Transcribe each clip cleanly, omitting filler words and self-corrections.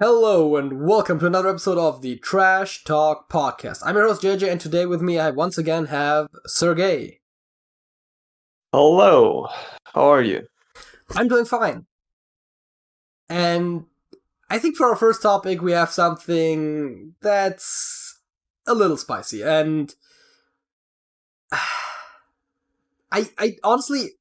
Hello and welcome to another episode of the Trash Talk Podcast. I'm your host JJ, and today with me I once again have Sergej. Hello, how are you? I'm doing fine. And I think for our first topic we have something that's a little spicy. And I honestly,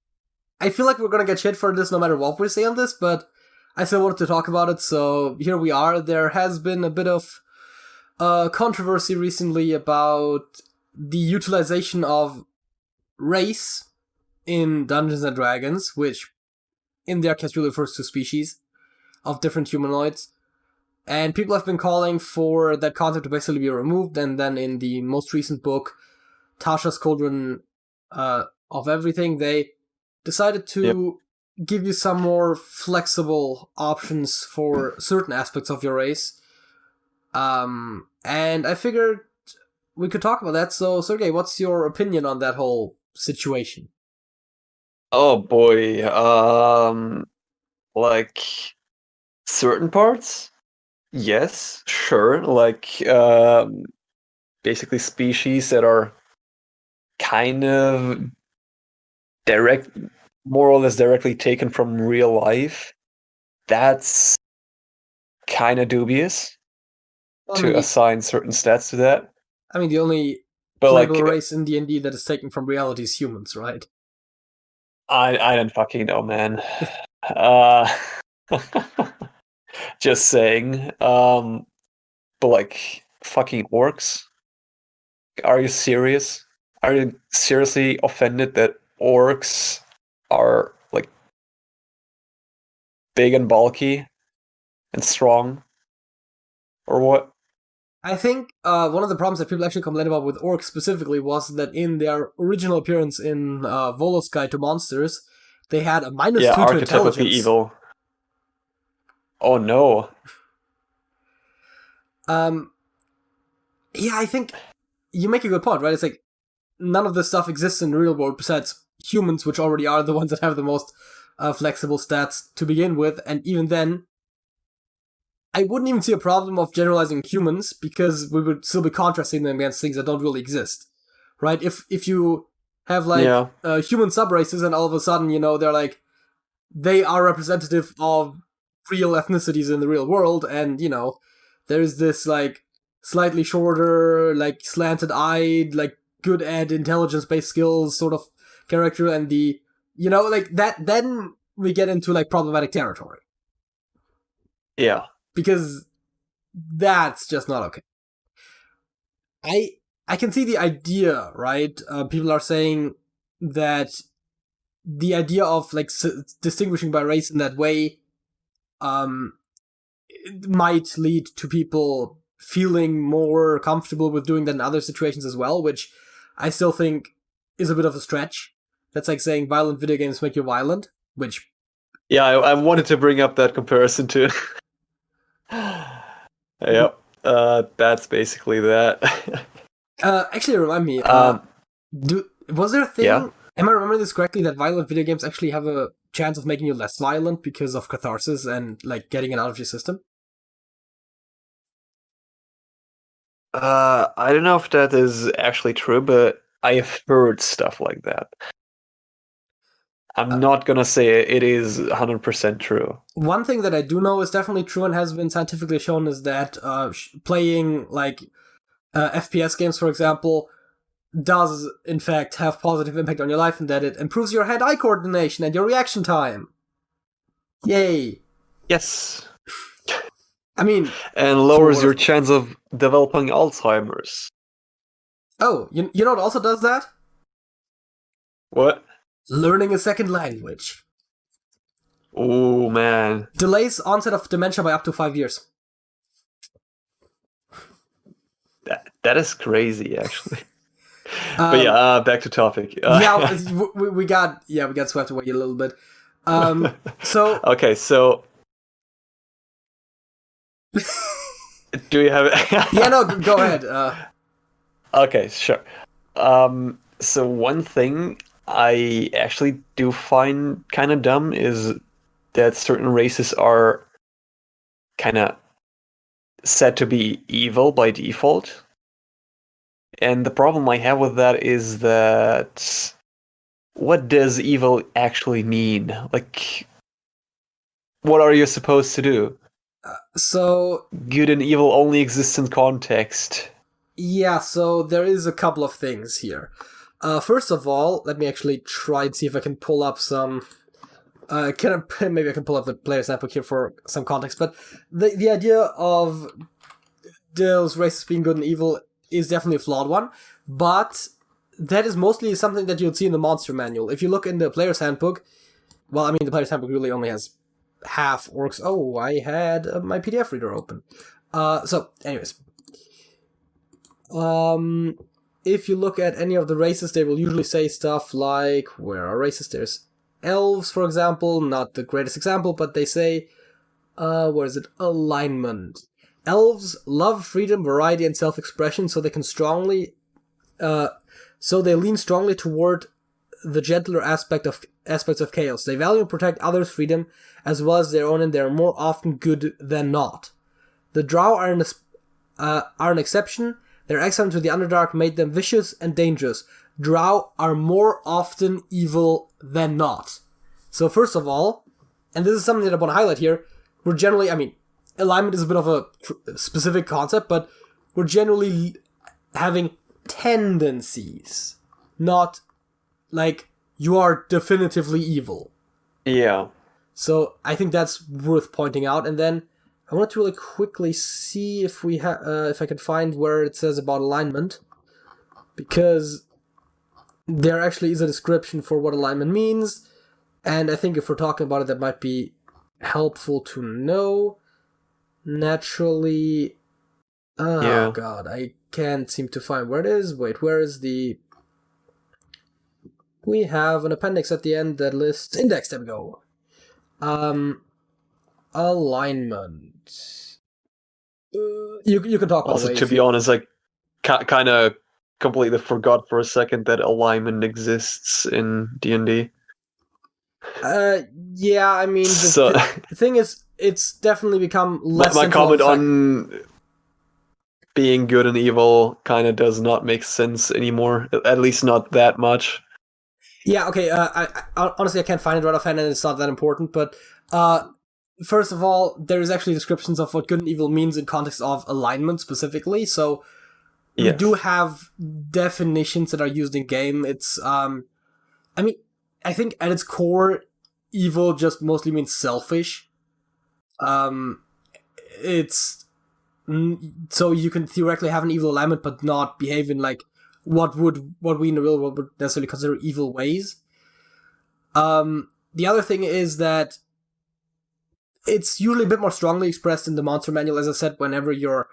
I feel like we're gonna get shit for this no matter what we say on this, but I still wanted to talk about it, so here we are. There has been a bit of controversy recently about the utilization of race in Dungeons and Dragons, which in their case really refers to species of different humanoids. And people have been calling for that concept to basically be removed, and then in the most recent book, Tasha's Cauldron of Everything, they decided to give you some more flexible options for certain aspects of your race. And I figured we could talk about that. So, Sergej, what's your opinion on that whole situation? Oh boy, like certain parts? Yes, sure. Basically species that are kind of direct, more or less directly taken from real life. That's kind of dubious to assign certain stats to that. I mean, the only But playable race in D&D that is taken from reality is humans, right? I don't fucking know, man. Just saying. But like fucking orcs? Are you serious? Are you seriously offended that orcs are like big and bulky and strong? Or what? I think one of the problems that people actually complained about with orcs specifically was that in their original appearance in Volo's Guide to Monsters, they had a -2 to intelligence. Evil. Oh no. Yeah, I think you make a good point, right? It's like none of this stuff exists in the real world besides humans, which already are the ones that have the most flexible stats to begin with, and even then, I wouldn't even see a problem of generalizing humans because we would still be contrasting them against things that don't really exist, right? If you have human subraces and all of a sudden, they're like, they are representative of real ethnicities in the real world, and, there's this, like, slightly shorter, like, slanted-eyed, like, good at intelligence-based skills sort of character, and that, then we get into, like, problematic territory. Yeah. Because that's just not okay. I can see the idea, right? People are saying that the idea of like distinguishing by race in that way might lead to people feeling more comfortable with doing that in other situations as well, which I still think is a bit of a stretch. That's like saying violent video games make you violent, which... Yeah, I wanted to bring up that comparison too. Yep, that's basically that. Actually, remind me, was there a thing... Yeah? Am I remembering this correctly, that violent video games actually have a chance of making you less violent because of catharsis and, like, getting it out of your system? I don't know if that is actually true, but I have heard stuff like that. I'm not gonna say it is 100% true. One thing that I do know is definitely true and has been scientifically shown is that playing, like, FPS games, for example, does, in fact, have positive impact on your life, and that it improves your hand-eye coordination and your reaction time. Yay. Yes. I mean... And lowers your chance of developing Alzheimer's. Oh, you know what also does that? What? Learning a second language. Oh, man. Delays onset of dementia by up to 5 years. That is crazy, actually. But yeah, back to topic. we got swept away a little bit. So okay, so do you have? Yeah, no, go ahead. Okay, sure. So one thing I actually do find kind of dumb is that certain races are kind of said to be evil by default. And the problem I have with that is that what does evil actually mean? Like, what are you supposed to do? So Good and evil only exists in context. yeah, so there is a couple of things here. First of all, let me actually try and see if I can pull up some. Maybe I can pull up the player's handbook here for some context. But the idea of those races being good and evil is definitely a flawed one. But that is mostly something that you'll see in the monster manual. If you look in the player's handbook, well, I mean, the player's handbook really only has half orcs. Oh, I had my PDF reader open. So, anyways. If you look at any of the races, they will usually say stuff like, where are races? There's elves, for example, not the greatest example, but they say, where is it? Alignment. Elves love freedom, variety, and self-expression, so they lean strongly toward the gentler aspects of chaos. They value and protect others' freedom as well as their own, and they are more often good than not. The Drow are an exception. Their excellence with the Underdark made them vicious and dangerous. Drow are more often evil than not. So first of all, and this is something that I want to highlight here, we're generally, I mean, alignment is a bit of a specific concept, but we're generally having tendencies, not like you are definitively evil. Yeah. So I think that's worth pointing out. And then I wanted to really quickly see if if I could find where it says about alignment, because there actually is a description for what alignment means, and I think if we're talking about it, that might be helpful to know. Naturally, oh god, I can't seem to find where it is. Wait, where is the... We have an appendix at the end that lists index. There we go. Alignment. You can talk about Also, to be honest, I kind of completely forgot for a second that alignment exists in D&D. Yeah, I mean, the thing is, it's definitely become less. My comment on being good and evil kind of does not make sense anymore. At least not that much. Yeah. Okay. I honestly I can't find it right offhand, and it's not that important. But first of all, there is actually descriptions of what good and evil means in context of alignment specifically. So we do have definitions that are used in game. It's I mean, I think at its core, evil just mostly means selfish. It's so you can theoretically have an evil alignment, but not behave in like what we in the real world would necessarily consider evil ways. The other thing is that it's usually a bit more strongly expressed in the monster manual, as I said, whenever you're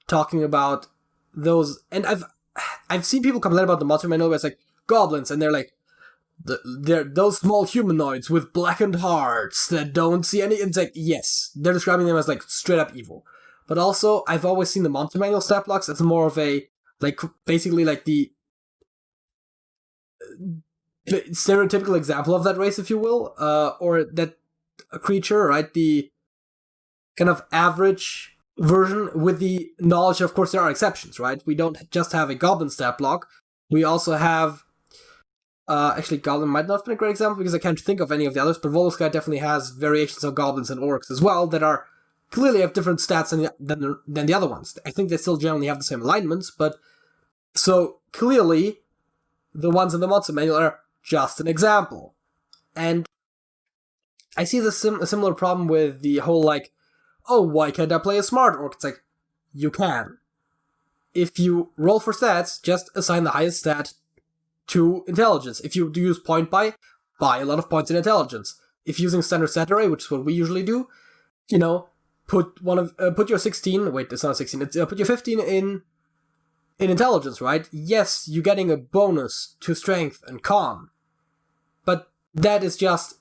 talking about those. And I've seen people complain about the monster manual where it's like goblins, and they're like, they're those small humanoids with blackened hearts that don't see any. It's like, yes, they're describing them as like straight up evil. But also, I've always seen the monster manual stat blocks as more of a, like, basically like the stereotypical example of that race, if you will, or that creature, right? The kind of average version with the knowledge, of course, there are exceptions, right? We don't just have a goblin stat block. We also have, actually, goblin might not have been a great example because I can't think of any of the others, but Volsky definitely has variations of goblins and orcs as well that are clearly have different stats than the other ones. I think they still generally have the same alignments, but so clearly the ones in the monster manual are just an example. And I see a similar problem with the whole like, oh, why can't I play a smart orc? It's like, you can. If you roll for stats, just assign the highest stat to intelligence. If you do use point buy a lot of points in intelligence. If using standard stat array, which is what we usually do, you know, put your 16. Wait, it's not 16. It's put your 15 in intelligence, right? Yes, you're getting a bonus to strength and con, but that is just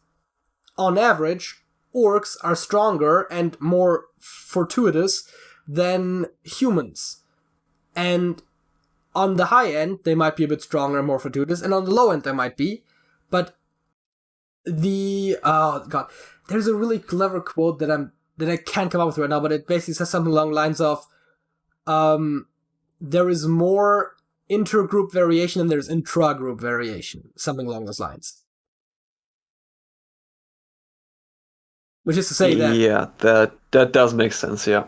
on average. Orcs are stronger and more fortuitous than humans, and on the high end they might be a bit stronger and more fortuitous, and on the low end they might be. But there's a really clever quote that I'm that I can't come up with right now, but it basically says something along the lines of, there is more intergroup variation than there's intra-group variation. Something along those lines. Which is to say that... Yeah, that does make sense, yeah.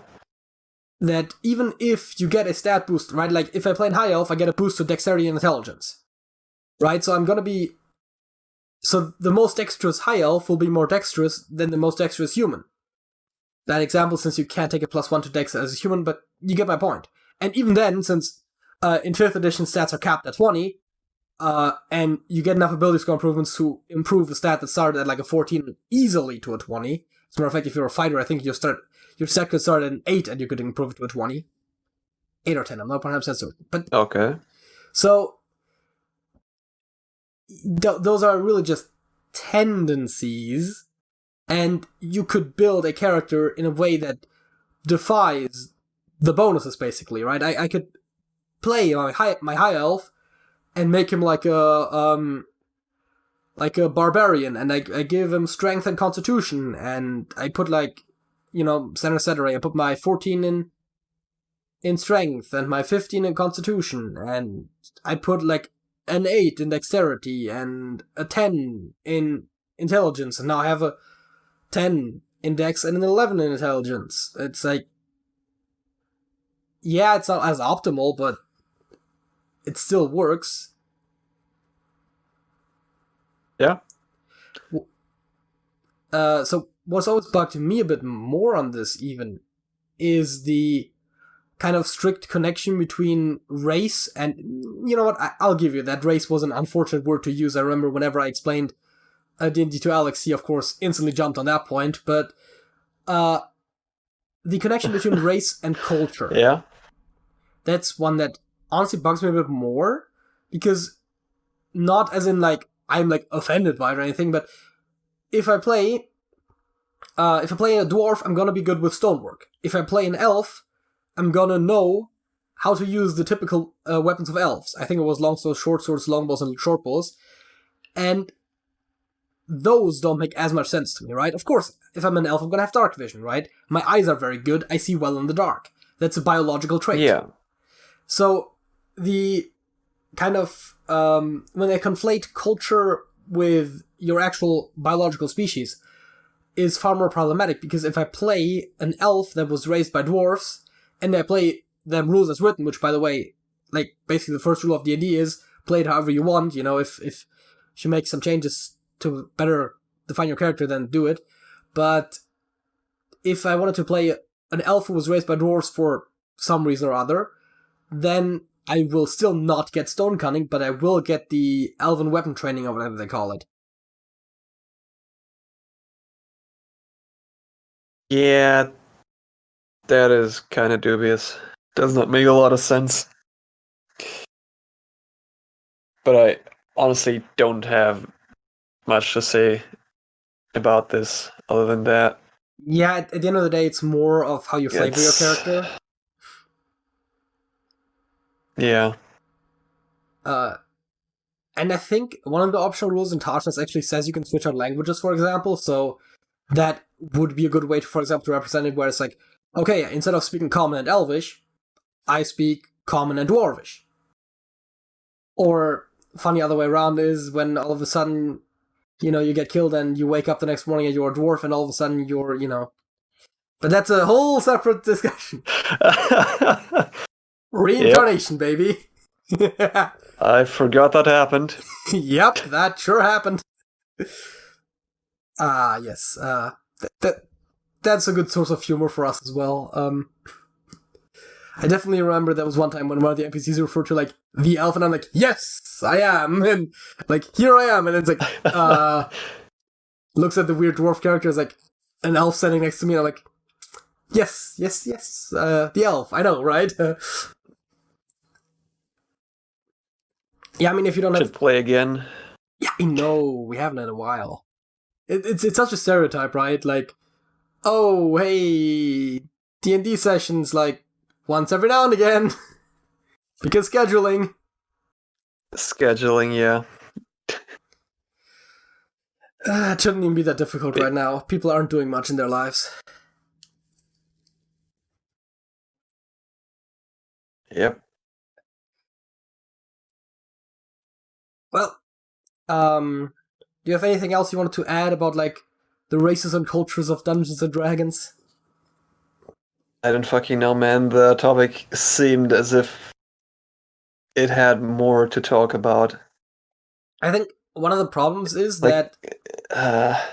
That even if you get a stat boost, right? Like, if I play in High Elf, I get a boost to Dexterity and Intelligence. Right? So I'm gonna be... So the most dexterous High Elf will be more dexterous than the most dexterous human. That example, since you can't take a +1 to Dex as a human, but you get my point. And even then, since in 5th edition stats are capped at 20, and you get enough ability score improvements to improve a stat that started at like a 14 easily to a 20. As a matter of fact, if you're a fighter, I think your stat could start at an 8 and you could improve it to a 20. 8 or 10, I'm not perhaps certain. But okay. So, those are really just tendencies, and you could build a character in a way that defies the bonuses, basically, right? I could play my high elf and make him like a barbarian, and I give him strength and constitution, and I put like, center, I put my 14 in strength and my 15 in constitution, and I put like an 8 in dexterity and a 10 in intelligence, and now I have a 10 in dex and an 11 in intelligence. It's like, yeah, it's not as optimal, but it still works. Yeah. So what's always bugged me a bit more on this even is the kind of strict connection between race and, you know what, I'll give you that. Race was an unfortunate word to use. I remember whenever I explained D&D to Alex, he of course instantly jumped on that point, but the connection between race and culture. Yeah. That's one that honestly bugs me a bit more, because not as in like I'm like offended by it or anything, but if I play a dwarf, I'm gonna be good with stonework. If I play an elf, I'm gonna know how to use the typical weapons of elves. I think it was longswords, short swords, longbows, and short bows. And those don't make as much sense to me, right? Of course, if I'm an elf, I'm gonna have dark vision, right? My eyes are very good, I see well in the dark. That's a biological trait. Yeah. So, the kind of, when they conflate culture with your actual biological species, is far more problematic, because if I play an elf that was raised by dwarves, and I play them rules as written, which, by the way, like, basically the first rule of D&D is, play it however you want, if you make some changes to better define your character, then do it. But if I wanted to play an elf who was raised by dwarves for some reason or other, then I will still not get stone cunning, but I will get the elven weapon training, or whatever they call it. Yeah, that is kind of dubious. Does not make a lot of sense. But I honestly don't have much to say about this other than that. Yeah, at the end of the day, it's more of how you flavor your character. Yeah. And I think one of the optional rules in Tasha's actually says you can switch out languages, for example, so that would be a good way to, for example, to represent it, where it's like, okay, instead of speaking Common and Elvish, I speak Common and Dwarvish. Or, funny other way around is when all of a sudden, you get killed and you wake up the next morning and you're a dwarf, and all of a sudden you're, But that's a whole separate discussion. Reincarnation, baby. I forgot that happened. Yep, that sure happened. Yes. That's a good source of humor for us as well. I definitely remember there was one time when one of the NPCs referred to, like, the elf, and I'm like, yes, I am, and, like, here I am, and it's like, looks at the weird dwarf character as, like, an elf standing next to me, and I'm like, yes, the elf, I know, right? Yeah, I mean, if you don't Should play again. Yeah, I know, we haven't in a while. It's such a stereotype, right? Like, oh, hey, D&D sessions, like, once every now and again. Because scheduling. Scheduling, yeah. It shouldn't even be that difficult right now. People aren't doing much in their lives. Yep. Well, do you have anything else you wanted to add about like the races and cultures of Dungeons and Dragons? I don't fucking know, man. The topic seemed as if it had more to talk about. I think one of the problems is Like, that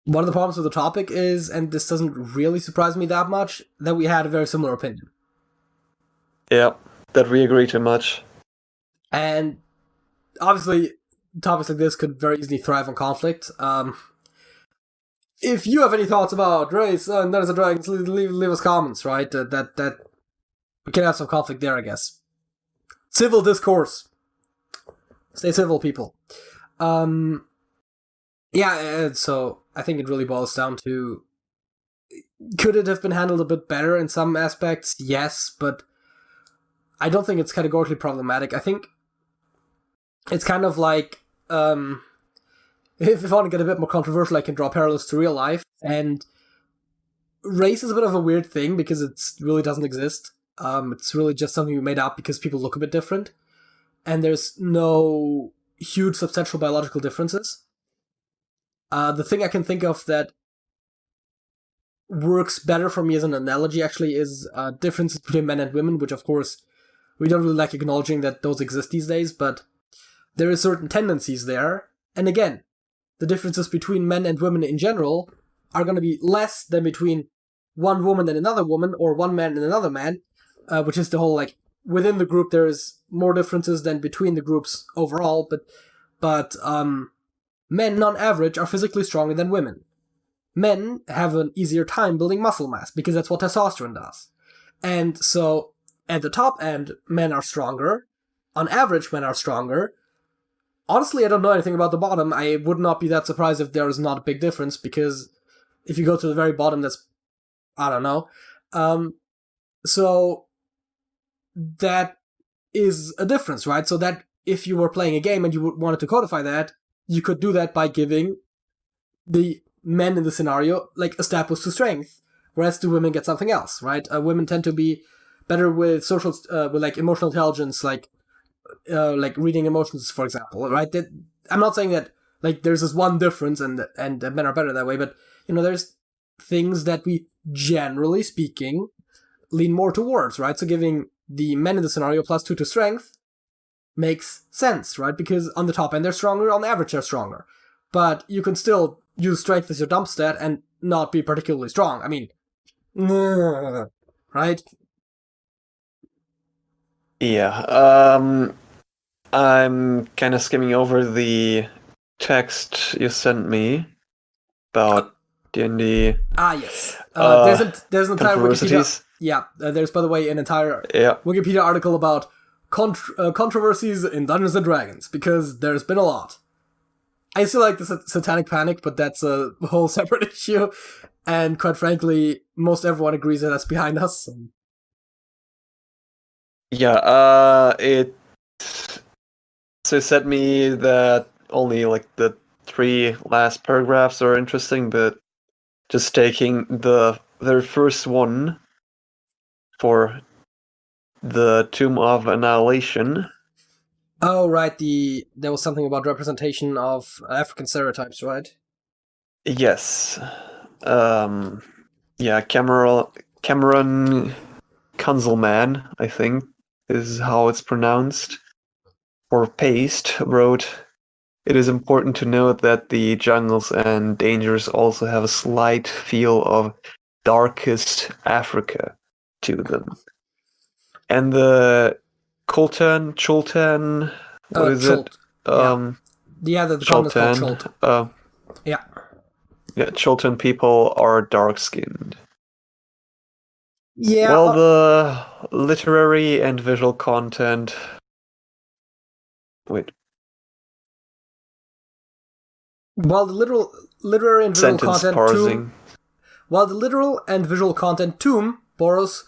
one of the problems with the topic is, and this doesn't really surprise me that much, that we had a very similar opinion. yeah, that we agree too much. And obviously, topics like this could very easily thrive on conflict. If you have any thoughts about race and Dungeons and Dragons, leave us comments, right? That we can have some conflict there, I guess. Civil discourse. Stay civil, people. Yeah, so I think it really boils down to, could it have been handled a bit better in some aspects? Yes, but I don't think it's categorically problematic. I think it's kind of like, if I want to get a bit more controversial, I can draw parallels to real life. And race is a bit of a weird thing because it really doesn't exist. It's really just something we made up because people look a bit different. And there's no huge substantial biological differences. The thing I can think of that works better for me as an analogy, actually, is differences between men and women, which, of course, we don't really like acknowledging that those exist these days, but there are certain tendencies there. And again, the differences between men and women in general are going to be less than between one woman and another woman, or one man and another man, which is the whole, like, within the group there's more differences than between the groups overall, but men, on average, are physically stronger than women. Men have an easier time building muscle mass, because that's what testosterone does. And so, at the top end, men are stronger. On average, men are stronger. Honestly, I don't know anything about the bottom. I would not be that surprised if there is not a big difference, because if you go to the very bottom, that's... I don't know. So, that is a difference, right? So that if you were playing a game and you wanted to codify that, you could do that by giving the men in the scenario, like, a stat boost to strength, whereas the women get something else, right? Women tend to be better with social, with, like, emotional intelligence, like reading emotions, for example, right? I'm not saying that, like, there's this one difference and men are better that way, but, you know, there's things that we, generally speaking, lean more towards, right? So giving the men in the scenario +2 to strength makes sense, right? Because on the top end they're stronger, on the average they're stronger. But you can still use strength as your dump stat and not be particularly strong. I mean, right? Yeah, I'm kind of skimming over the text you sent me about D&D. Yes. There's an entire Wikipedia. Controversies. Yeah, there's, by the way, an entire Yeah. Wikipedia article about controversies in Dungeons and Dragons, because there's been a lot. I still like the Satanic Panic, but that's a whole separate issue, and quite frankly, most everyone agrees that that's behind us. So. Yeah, so it said me that only, like, the 3 last paragraphs are interesting, but just taking the very first one for the Tomb of Annihilation. Oh, right, there was something about representation of African stereotypes, right? Yes. Yeah, Cameron Kunzelman, I think, is how it's pronounced, or Paste, wrote, "It is important to note that the jungles and dangers also have a slight feel of darkest Africa to them. And the Chultan, what is Chult. it? Yeah, the continent is called Chult. Yeah. Yeah, Chultan people are dark-skinned. Yeah. Well, the literary and visual content... Wait. While the literary and visual Sentence content parsing. While the literal and visual content Tomb, Boros,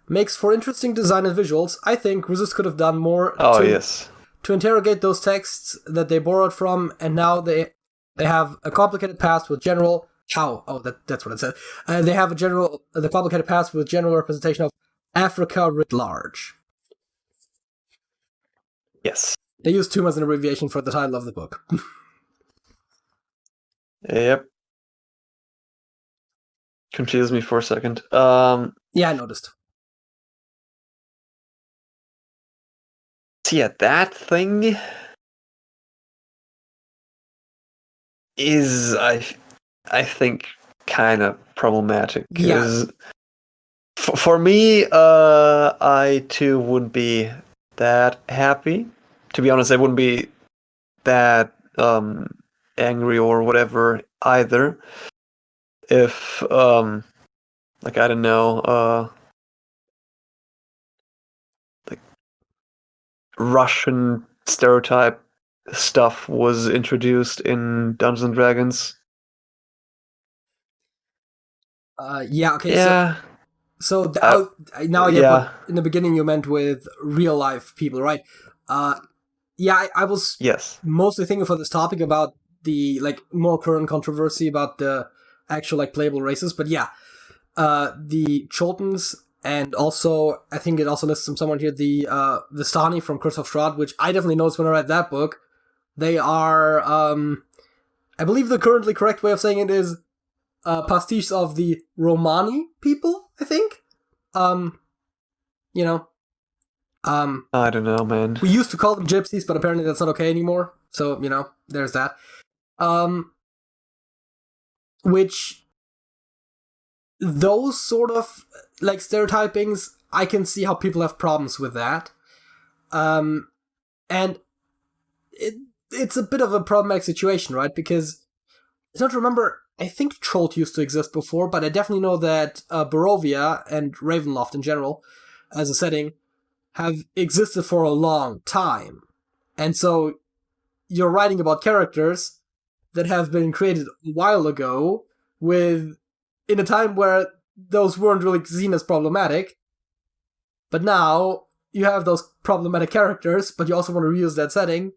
makes for interesting design and visuals, I think Resist could have done more to interrogate those texts that they borrowed from, and now they have a complicated past with general... that's what it said. They have the complicated past with general representation of Africa writ large. Yes. They use Tomb as an abbreviation for the title of the book. Yep. Confused me for a second. Yeah, I noticed. So yeah, that thing is, I think, kind of problematic Yeah. because for me, I too wouldn't be that happy. To be honest, I wouldn't be that angry or whatever either if like I don't know like Russian stereotype stuff was introduced in Dungeons and Dragons. Yeah, okay, Yeah. now I get what Yeah. in the beginning you meant with real life people, right? Yeah, I was Yes. mostly thinking for this topic about the like more current controversy about the actual like playable races, but yeah, the Chultans, and also I think it also lists someone here the Vistani from Curse of Strahd, which I definitely noticed when I read that book. They are, I believe the currently correct way of saying it is pastiches of the Romani people. I think, you know, I don't know, man. we used to call them gypsies, but apparently that's not okay anymore. So there's that. Which those sort of like stereotypings, I can see how people have problems with that. And it's a bit of a problematic situation, right? Because I don't remember. I think Troll used to exist before, but I definitely know that Barovia and Ravenloft in general, as a setting, have existed for a long time. And so you're writing about characters that have been created a while ago with in a time where those weren't really seen as problematic. But now you have those problematic characters, but you also want to reuse that setting.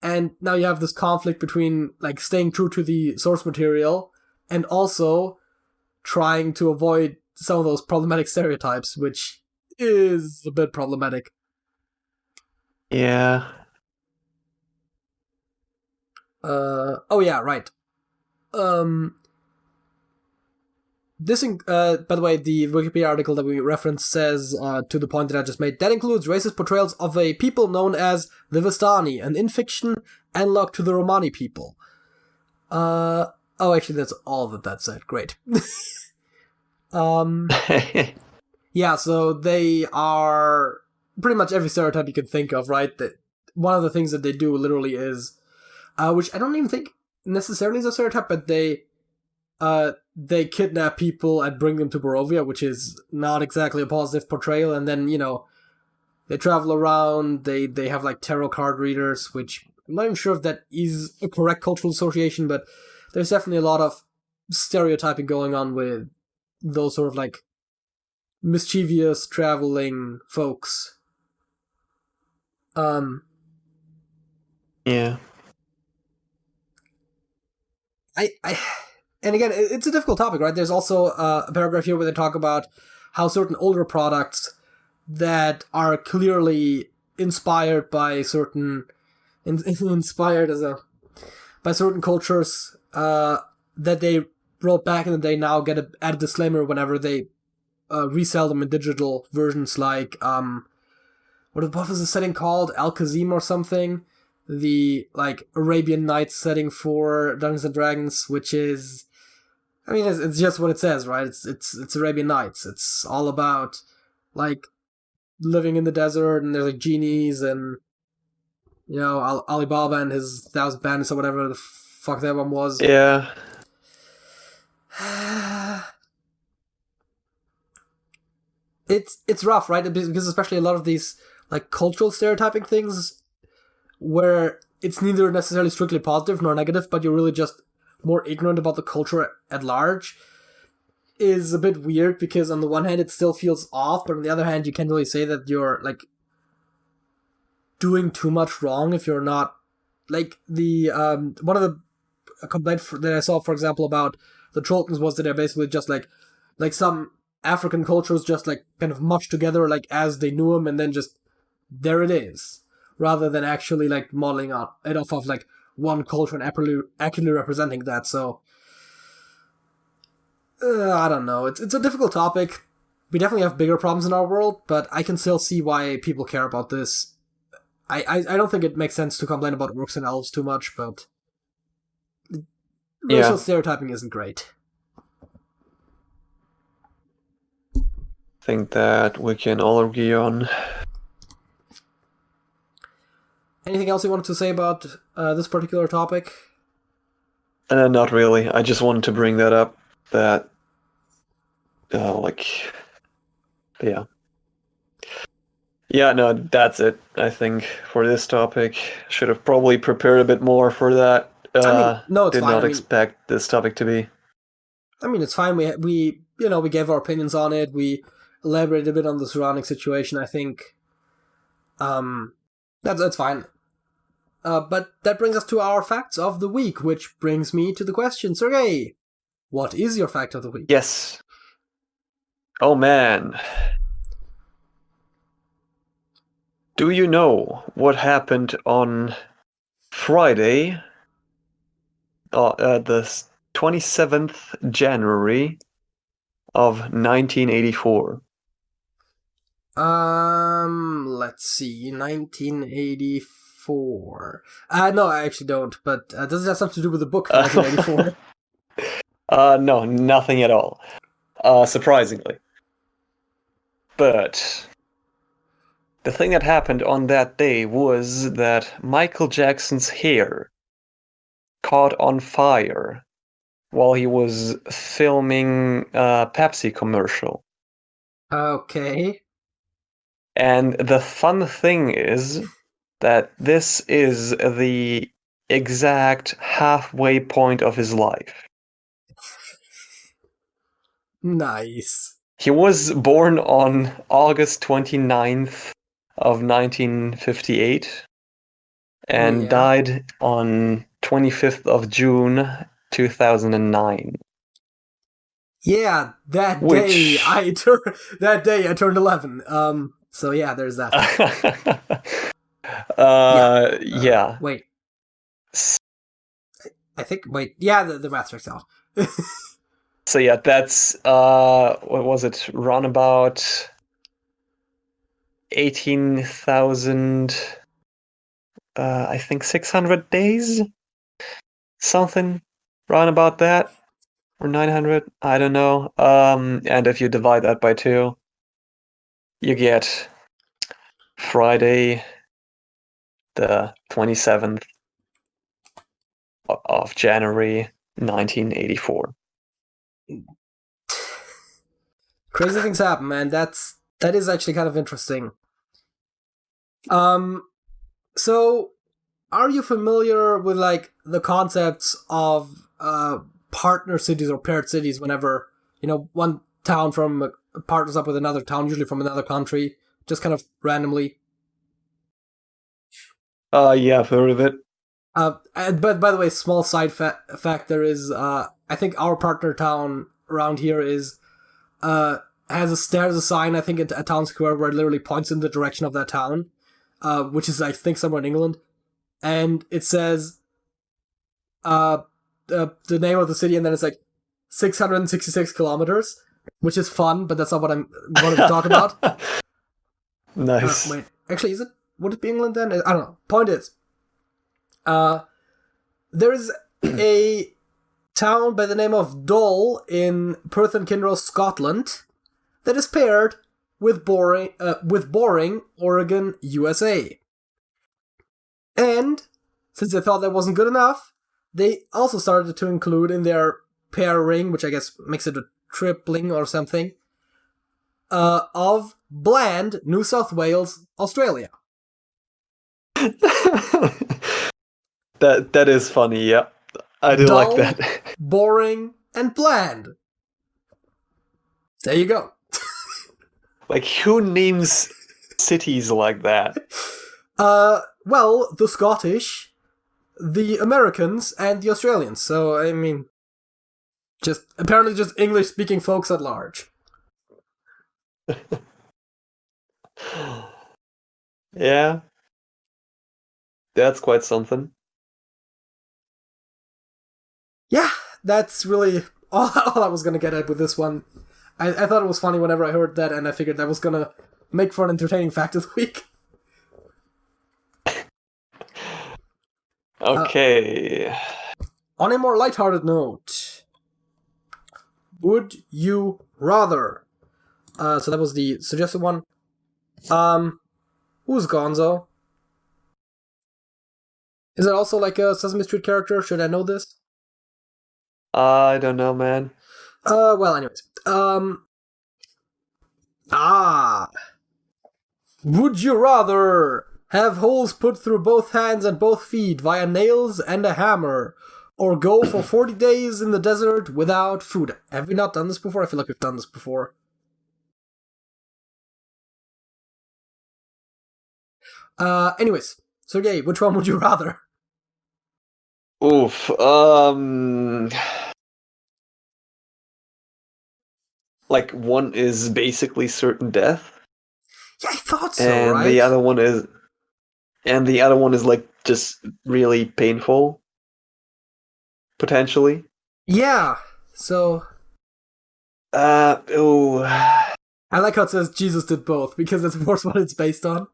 And now you have this conflict between like staying true to the source material and also trying to avoid some of those problematic stereotypes, which is a bit problematic. Yeah. Oh yeah, right. Um, by the way, the Wikipedia article that we referenced says, to the point that I just made, that includes racist portrayals of a people known as the Vistani, an in-fiction analog to the Romani people. Actually, that's all that said. Great. Yeah, so they are pretty much every stereotype you can think of, right? That one of the things that they do literally is, which I don't even think necessarily is a stereotype, but they kidnap people and bring them to Barovia, which is not exactly a positive portrayal. And then they travel around. They have like tarot card readers, which I'm not even sure if that is a correct cultural association, but there's definitely a lot of stereotyping going on with those sort of like mischievous traveling folks. Yeah. And again, it's a difficult topic, right? There's also a paragraph here where they talk about how certain older products that are clearly inspired by certain inspired by certain cultures that they wrote back in the day now get add a disclaimer whenever they resell them in digital versions, like what was the setting called, Al-Kazim or something, the like Arabian Nights setting for Dungeons and Dragons, which is, I mean, it's just what it says, right? It's Arabian Nights. It's all about like living in the desert, and there's like genies, and Alibaba and his 1,000 bandits or whatever the fuck that one was. Yeah. It's rough, right? Because especially a lot of these like cultural stereotyping things, where it's neither necessarily strictly positive nor negative, but you're really just more ignorant about the culture at large, is a bit weird, because on the one hand it still feels off, but on the other hand you can't really say that you're like doing too much wrong if you're not like the one of the complaints that I saw, for example, about the Troltons was that they're basically just like some African cultures just like kind of mushed together like as they knew them, and then just there it is. rather than actually like modeling it off of like one culture and accurately representing that. So I don't know. It's a difficult topic. We definitely have bigger problems in our world, but I can still see why people care about this. I don't think it makes sense to complain about orcs and elves too much, but racial stereotyping isn't great. I think that we can all agree on. Anything else you wanted to say about this particular topic? Not really. I just wanted to bring that up. That, yeah. Yeah, no, that's it. I think for this topic, should have probably prepared a bit more for that. No, it's did fine. not expect this topic to be. I mean, it's fine. We gave our opinions on it. We elaborated a bit on the surrounding situation. I think, that's fine. But that brings us to our facts of the week, which brings me to the question, Sergej, what is your fact of the week? Yes. Oh man. Do you know what happened on Friday, the 27th January of 1984? Let's see, 1984. No, I actually don't, but does it have something to do with the book 1984? No, nothing at all. Surprisingly. But the thing that happened on that day was that Michael Jackson's hair caught on fire while he was filming a Pepsi commercial. Okay. And the fun thing is that this is the exact halfway point of his life. Nice. He was born on August 29th of 1958 and died on 25th of June 2009. Yeah, that day I turned 11. So yeah, there's that. Yeah. Wait. I think. Wait. Yeah, the math checks out. So yeah, that's what was it? Round about 18,000. I think 600 days. Something round about that. Or 900, I don't know. And if you divide that by 2, you get Friday, the 27th of January, 1984. Crazy things happen, man. That is actually kind of interesting. So are you familiar with like the concepts of partner cities or paired cities whenever, one town partners up with another town, usually from another country, just kind of randomly? Yeah, I've heard of it. But by the way, small side fact, there is, I think our partner town around here has a sign, I think, at a town square where it literally points in the direction of that town, which is, I think, somewhere in England. And it says the name of the city, and then it's like 666 kilometers, which is fun, but that's not what I'm wanting to talk about. Nice. Wait, actually, would it be England then? I don't know. Point is, there is a town by the name of Dole in Perth and Kinross, Scotland, that is paired with Boring, Oregon, USA. And since they thought that wasn't good enough, they also started to include in their pairing, which I guess makes it a tripling or something, of Bland, New South Wales, Australia. That is funny, yeah. I do Dull, like that. Boring, and Bland. There you go. Like, who names cities like that? Well, the Scottish, the Americans, and the Australians. So, I mean, apparently just English-speaking folks at large. Yeah. That's quite something. Yeah, that's really all I was gonna get at with this one. I thought it was funny whenever I heard that, and I figured that was gonna make for an entertaining fact of the week. Okay. On a more lighthearted note, would you rather? So that was the suggested one. Who's Gonzo? Is it also like a Sesame Street character? Should I know this? I don't know, man. Well, anyways. Would you rather have holes put through both hands and both feet via nails and a hammer, or go for 40 days in the desert without food? Have we not done this before? I feel like we've done this before. Anyways, Sergey, which one would you rather? Oof. Like one is basically certain death, Yeah, I thought so, and right? the other one is like just really painful, potentially. Yeah, so Oh. I like how it says Jesus did both, because that's of course what it's based on.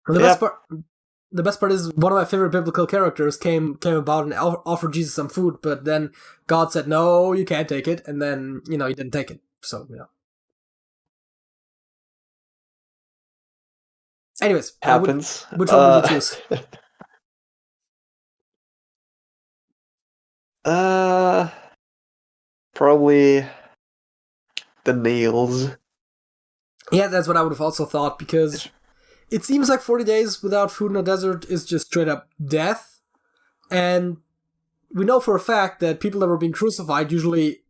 The best part is one of my favorite biblical characters came about and offered Jesus some food, but then God said, no, you can't take it, and then, he didn't take it. So, Anyways, happens. Which one would you choose? Probably the nails. Yeah, that's what I would have also thought, because it seems like 40 days without food in a desert is just straight up death, and we know for a fact that people that were being crucified usually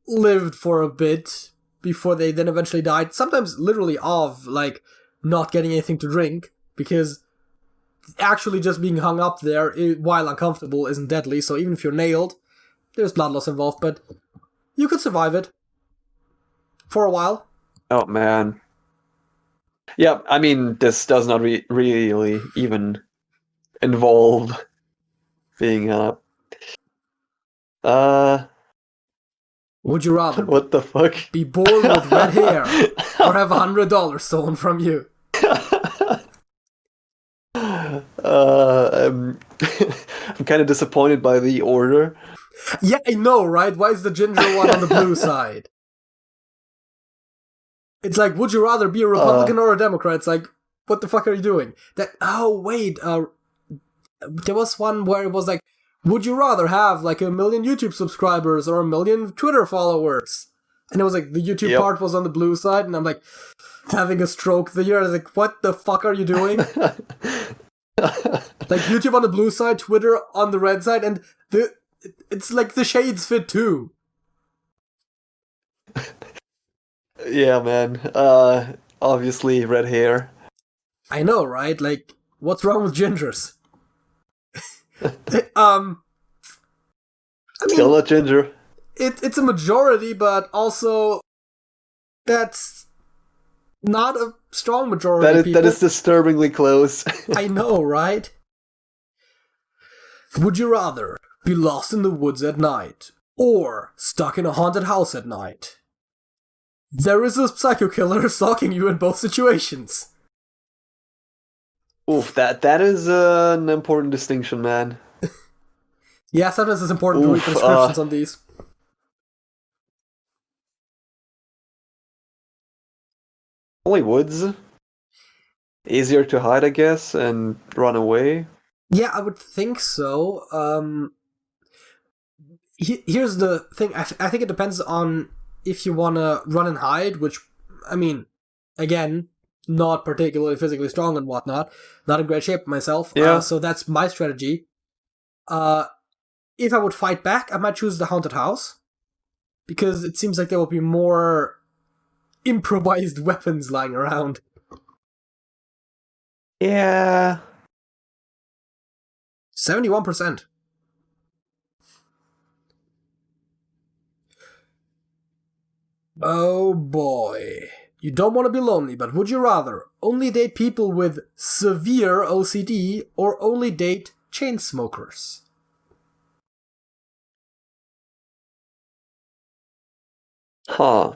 lived for a bit before they then eventually died, sometimes literally of, like, not getting anything to drink, because actually just being hung up there while uncomfortable isn't deadly, so even if you're nailed, there's blood loss involved, but you could survive it for a while. Oh, man. Yeah, I mean, this does not really even involve being up. Would you rather what the fuck? be born with red hair or have $100 stolen from you? I'm kind of disappointed by the order. Yeah, I know, right? Why is the ginger one on the blue side? It's like, would you rather be a Republican or a Democrat? It's like, what the fuck are you doing? Wait, there was one where it was like, would you rather have like 1 million YouTube subscribers or 1 million Twitter followers? And it was like, the YouTube part was on the blue side, and I'm like, having a stroke there. I was like, what the fuck are you doing? Like, YouTube on the blue side, Twitter on the red side, and it's like the shades fit too. Yeah, man. Obviously red hair. I know, right? Like, what's wrong with gingers? Still not ginger. It's a majority, but also that's not a strong majority. That is disturbingly close. I know, right? Would you rather be lost in the woods at night or stuck in a haunted house at night? There is a psycho killer stalking you in both situations. Oof, that is an important distinction, man. Yeah, sometimes it's important to read the descriptions on these. Only woods. Easier to hide, I guess, and run away. Yeah, I would think so. Here's the thing. I think it depends on if you want to run and hide, which, I mean, again, not particularly physically strong and whatnot. Not in great shape myself. Yeah. So that's my strategy. If I would fight back, I might choose the haunted house, because it seems like there will be more improvised weapons lying around. Yeah. 71%. Oh boy. You don't want to be lonely, but would you rather only date people with severe OCD or only date chain smokers? Huh.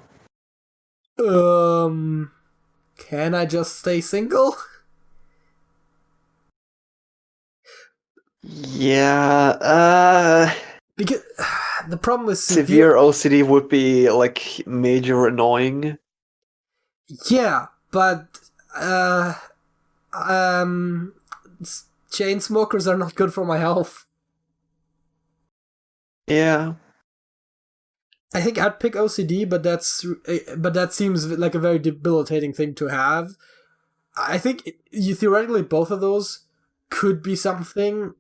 Can I just stay single? Yeah, Because the problem with severe OCD would be like major annoying. Yeah, but um, chain smokers are not good for my health. Yeah. I think I'd pick OCD, but that seems like a very debilitating thing to have. I think you theoretically both of those could be something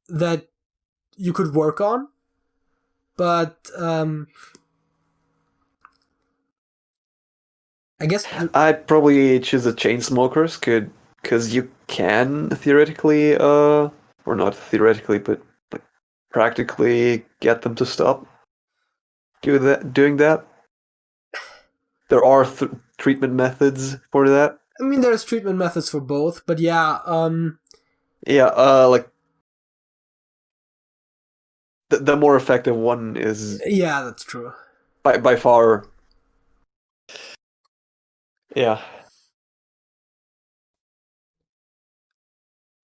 that you could work on, but I guess I'd probably choose the chain smokers, because you can theoretically, or not theoretically, but like practically get them to stop doing that. There are treatment methods for that. I mean there's treatment methods for both, but yeah, Yeah, like the more effective one is yeah, that's true. by far. Yeah.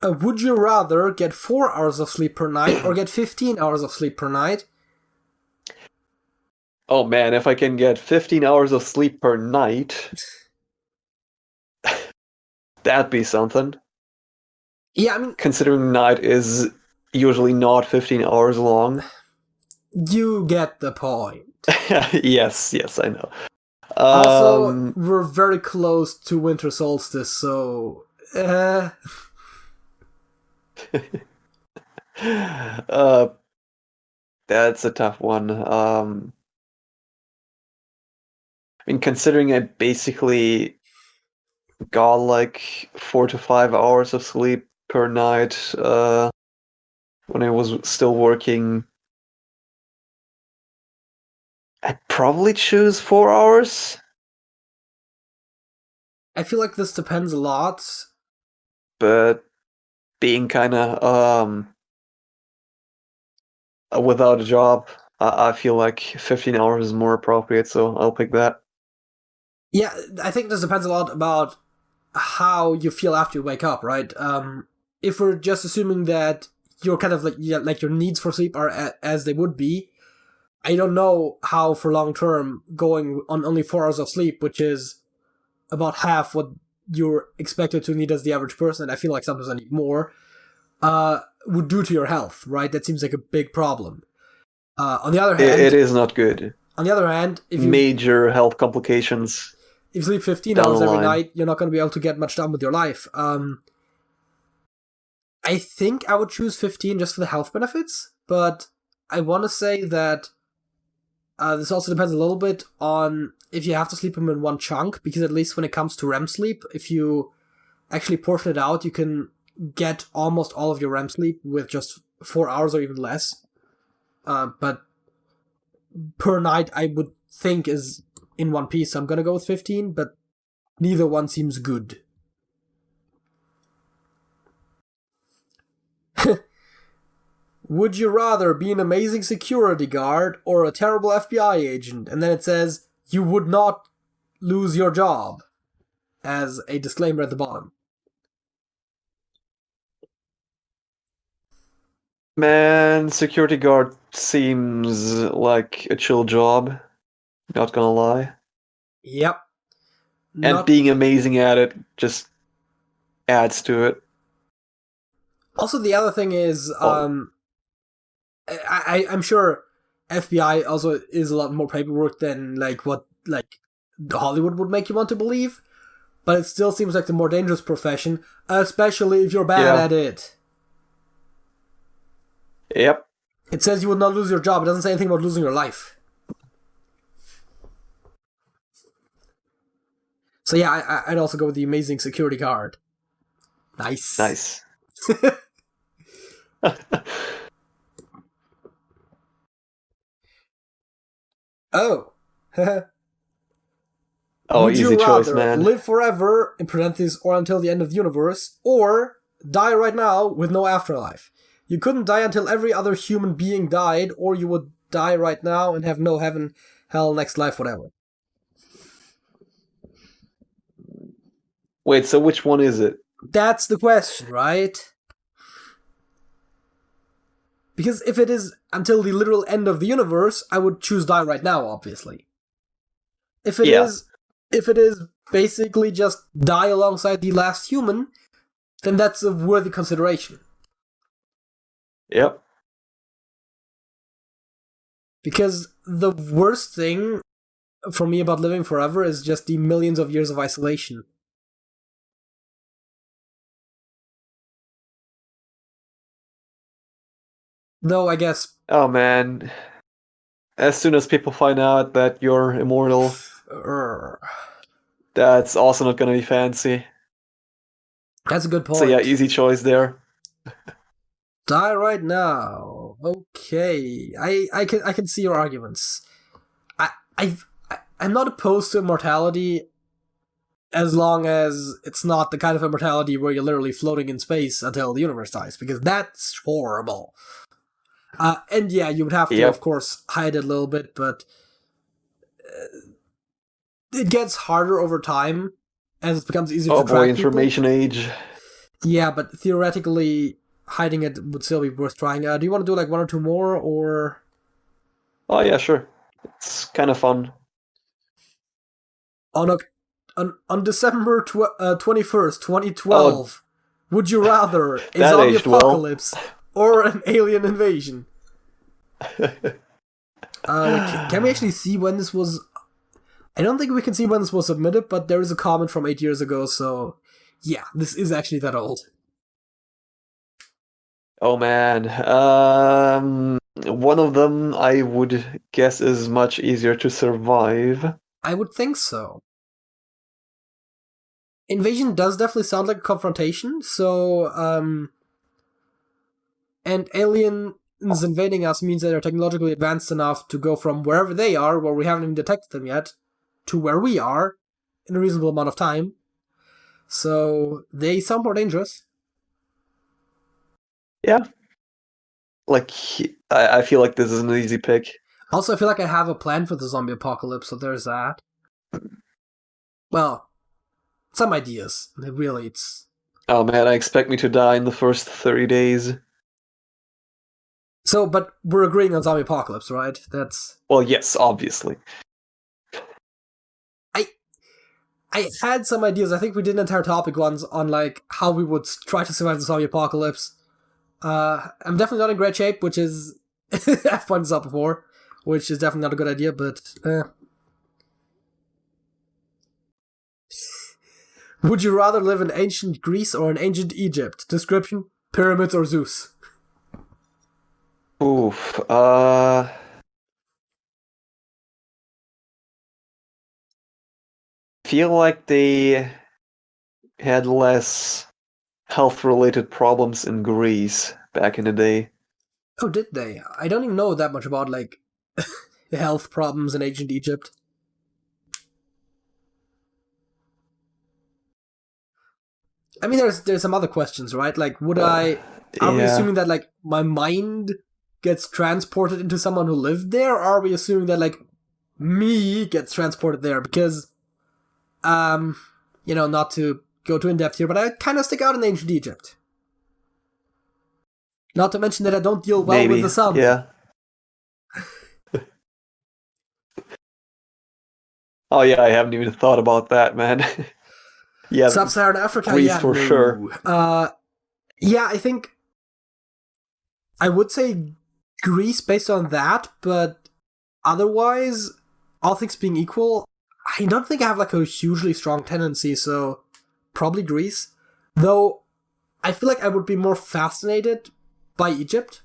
Would you rather get 4 hours of sleep per night or get 15 hours of sleep per night? Oh man, if I can get 15 hours of sleep per night, that'd be something. Yeah, I mean, Considering night is usually not 15 hours long. you get the point. Yes, I know. Also, we're very close to winter solstice, so That's a tough one. I mean, considering I basically got like 4 to 5 hours of sleep per night, when I was still working, I'd probably choose 4 hours. I feel like this depends a lot. But being kind of without a job, I feel like 15 hours is more appropriate, so I'll pick that. Yeah, I think this depends a lot about how you feel after you wake up, right? If we're just assuming that you're kind of like like your needs for sleep are as they would be, I don't know how for long term going on only 4 hours of sleep, which is about half what you're expected to need as the average person. I feel like sometimes I need more. Would do to your health, right? That seems like a big problem. On the other hand, It is not good. on the other hand, Major health complications if you sleep 15 down hours the every line. night, you're not going to be able to get much done with your life. I think I would choose 15 just for the health benefits, but I want to say that this also depends a little bit on if you have to sleep them in one chunk, because at least when it comes to REM sleep, if you actually portion it out, you can get almost all of your REM sleep with just 4 hours or even less. But per night, I would think is in one piece. So I'm gonna go with 15, but neither one seems good. Would you rather be an amazing security guard or a terrible FBI agent? And then it says you would not lose your job as a disclaimer at the bottom. Man, security guard seems like a chill job, not gonna lie. Yep. And Not. being amazing at it just adds to it. Also, the other thing is, Oh, I'm sure FBI also is a lot more paperwork than like what like Hollywood would make you want to believe. But it still seems like the more dangerous profession, especially if you're bad yeah. at it. Yep. It says you would not lose your job. It doesn't say anything about losing your life. So yeah, I'd also go with the amazing security guard. Nice. Nice. Oh. Oh, Would you easy choice, rather man. live forever, in parentheses, or until the end of the universe, or die right now with no afterlife? You couldn't die until every other human being died, or you would die right now and have no heaven, hell, next life, whatever. Wait, so which one is it? That's the question, right? Because if it is until the literal end of the universe, I would choose die right now, obviously. If it is basically just die alongside the last human, then that's a worthy consideration. Yep. Because the worst thing for me about living forever is just the millions of years of isolation. Though, I guess... Oh, man. As soon as people find out that you're immortal, that's also not gonna be fancy. That's a good point. So yeah, easy choice there. Die right now. Okay, I can see your arguments. I'm not opposed to immortality as long as it's not the kind of immortality where you're literally floating in space until the universe dies, because that's horrible. And yeah, you would have to, of course, hide it a little bit, but it gets harder over time as it becomes easier to track people. Oh boy, information age. Yeah, but theoretically, hiding it would still be worth trying. Do you want to do like one or two more, or...? Oh yeah, sure. It's kind of fun. On December 21st, 2012, would you rather a zombie apocalypse or an alien invasion? Can we actually see when this was... I don't think we can see when this was submitted, but there is a comment from 8 years ago, so yeah, this is actually that old. Oh man, one of them I would guess is much easier to survive. I would think so. Invasion does definitely sound like a confrontation, so, and aliens invading us means that they're technologically advanced enough to go from wherever they are, where we haven't even detected them yet, to where we are in a reasonable amount of time. So they sound more dangerous. Yeah. Like, I feel like this is an easy pick. Also, I feel like I have a plan for the zombie apocalypse, so there's that. Well, some ideas. Really, it's... Oh man, I expect me to die in the first 30 days. So, but we're agreeing on zombie apocalypse, right? That's... Well, yes, obviously. I had some ideas. I think we did an entire topic once on like how we would try to survive the zombie apocalypse. I'm definitely not in great shape, which is... I've pointed this out before, which is definitely not a good idea, but... Would you rather live in ancient Greece or in ancient Egypt? Description: pyramids or Zeus? Oof, feel like they had less health-related problems in Greece back in the day. Oh, did they? I don't even know that much about, like, health problems in ancient Egypt. I mean, there's some other questions, right? Like, would I... Are we assuming that, like, my mind gets transported into someone who lived there? Or are we assuming that, like, me gets transported there? Because, not to go too in-depth here, but I kind of stick out in ancient Egypt. Not to mention that I don't deal well with the sun. Yeah. Oh yeah, I haven't even thought about that, man. Yeah, Sub-Saharan Africa, Greece for sure. Yeah, I think I would say Greece based on that, but otherwise, all things being equal, I don't think I have like a hugely strong tendency, so probably Greece. Though I feel like I would be more fascinated by Egypt,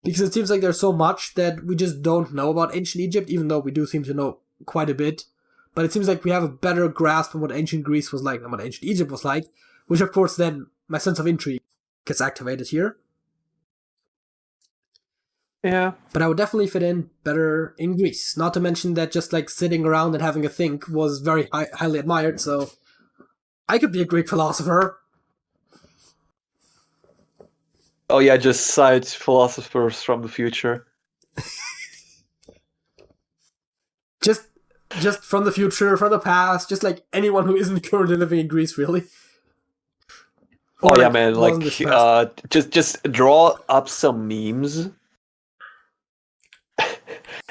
because it seems like there's so much that we just don't know about ancient Egypt, even though we do seem to know quite a bit. But it seems like we have a better grasp on what ancient Greece was like than what ancient Egypt was like, which of course then my sense of intrigue gets activated here. Yeah. But I would definitely fit in better in Greece. Not to mention that just like sitting around and having a think was very highly admired, so I could be a Greek philosopher. Oh yeah, just cite philosophers from the future. Just from the future, from the past, just like anyone who isn't currently living in Greece, really. Oh yeah, man! Like, past. just draw up some memes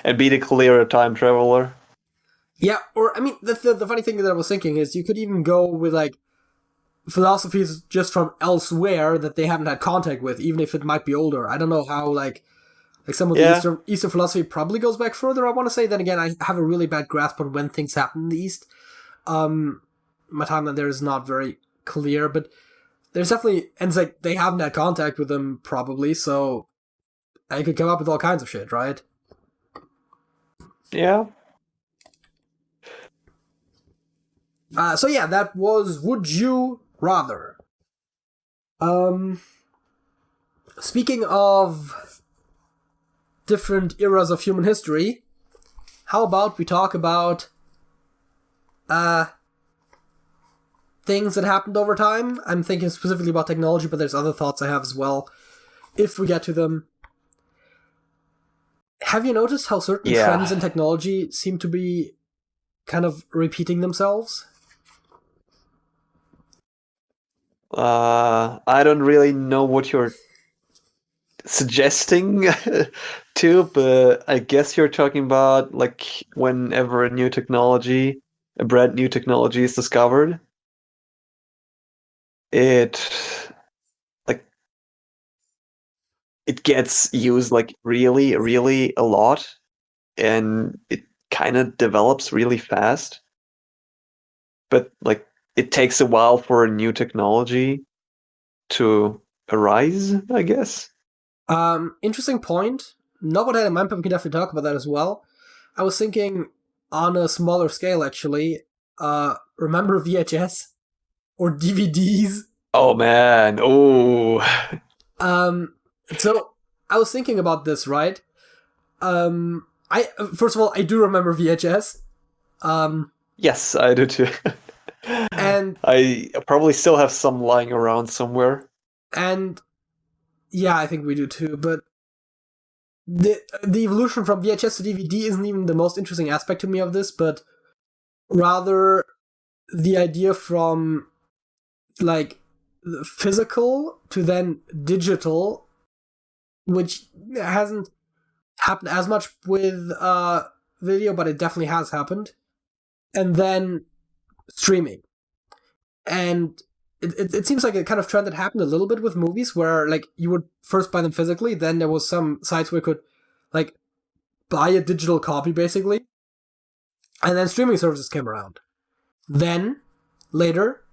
and be the clear time traveler. Yeah, or I mean, the funny thing that I was thinking is you could even go with like philosophies just from elsewhere that they haven't had contact with, even if it might be older. I don't know how like some of the Eastern philosophy probably goes back further. I want to say. Then again, I have a really bad grasp on when things happen in the East. My timeline there is not very clear, but there's definitely, and it's like they haven't had contact with them probably, so I could come up with all kinds of shit, right? Yeah. So yeah, that was Would You Rather. Speaking of different eras of human history, how about we talk about things that happened over time? I'm thinking specifically about technology, but there's other thoughts I have as well, if we get to them. Have you noticed how certain trends in technology seem to be kind of repeating themselves? I don't really know what you're suggesting to, but I guess you're talking about like whenever a brand new technology is discovered, it like it gets used like really, really a lot, and it kind of develops really fast. But like it takes a while for a new technology to arise, I guess. Interesting point. Not what I had in mind, but we can definitely talk about that as well. I was thinking on a smaller scale, actually. Remember VHS or DVDs? Oh man! Oh, So I was thinking about this, right? I first of all, I do remember VHS. yes, I do too. And I probably still have some lying around somewhere. And yeah, I think we do too. But the evolution from VHS to DVD isn't even the most interesting aspect to me of this, but rather the idea from like physical to then digital, which hasn't happened as much with video, but it definitely has happened. And then streaming. And it seems like a kind of trend that happened a little bit with movies where like you would first buy them physically, then there was some sites where you could like buy a digital copy basically, and then streaming services came around. Then later,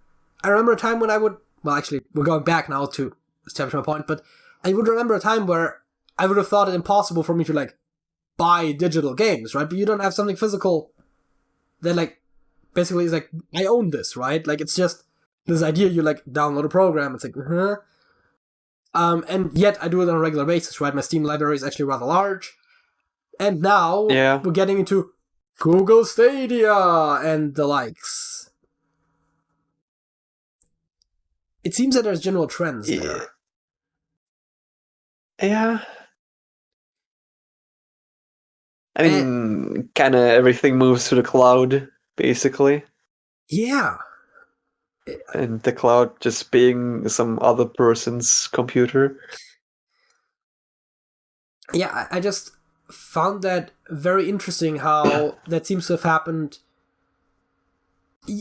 I remember a time when I would, well actually we're going back now to establish my point, but I would remember a time where I would have thought it impossible for me to like buy digital games, right? But you don't have something physical that like basically is like I own this, right? Like it's just this idea you like download a program. It's like, and yet I do it on a regular basis, right? My Steam library is actually rather large, and now we're getting into Google Stadia and the likes. It seems that there's general trends there. Yeah. I mean, kind of everything moves to the cloud, basically. Yeah. And the cloud just being some other person's computer. Yeah, I just found that very interesting how that seems to have happened.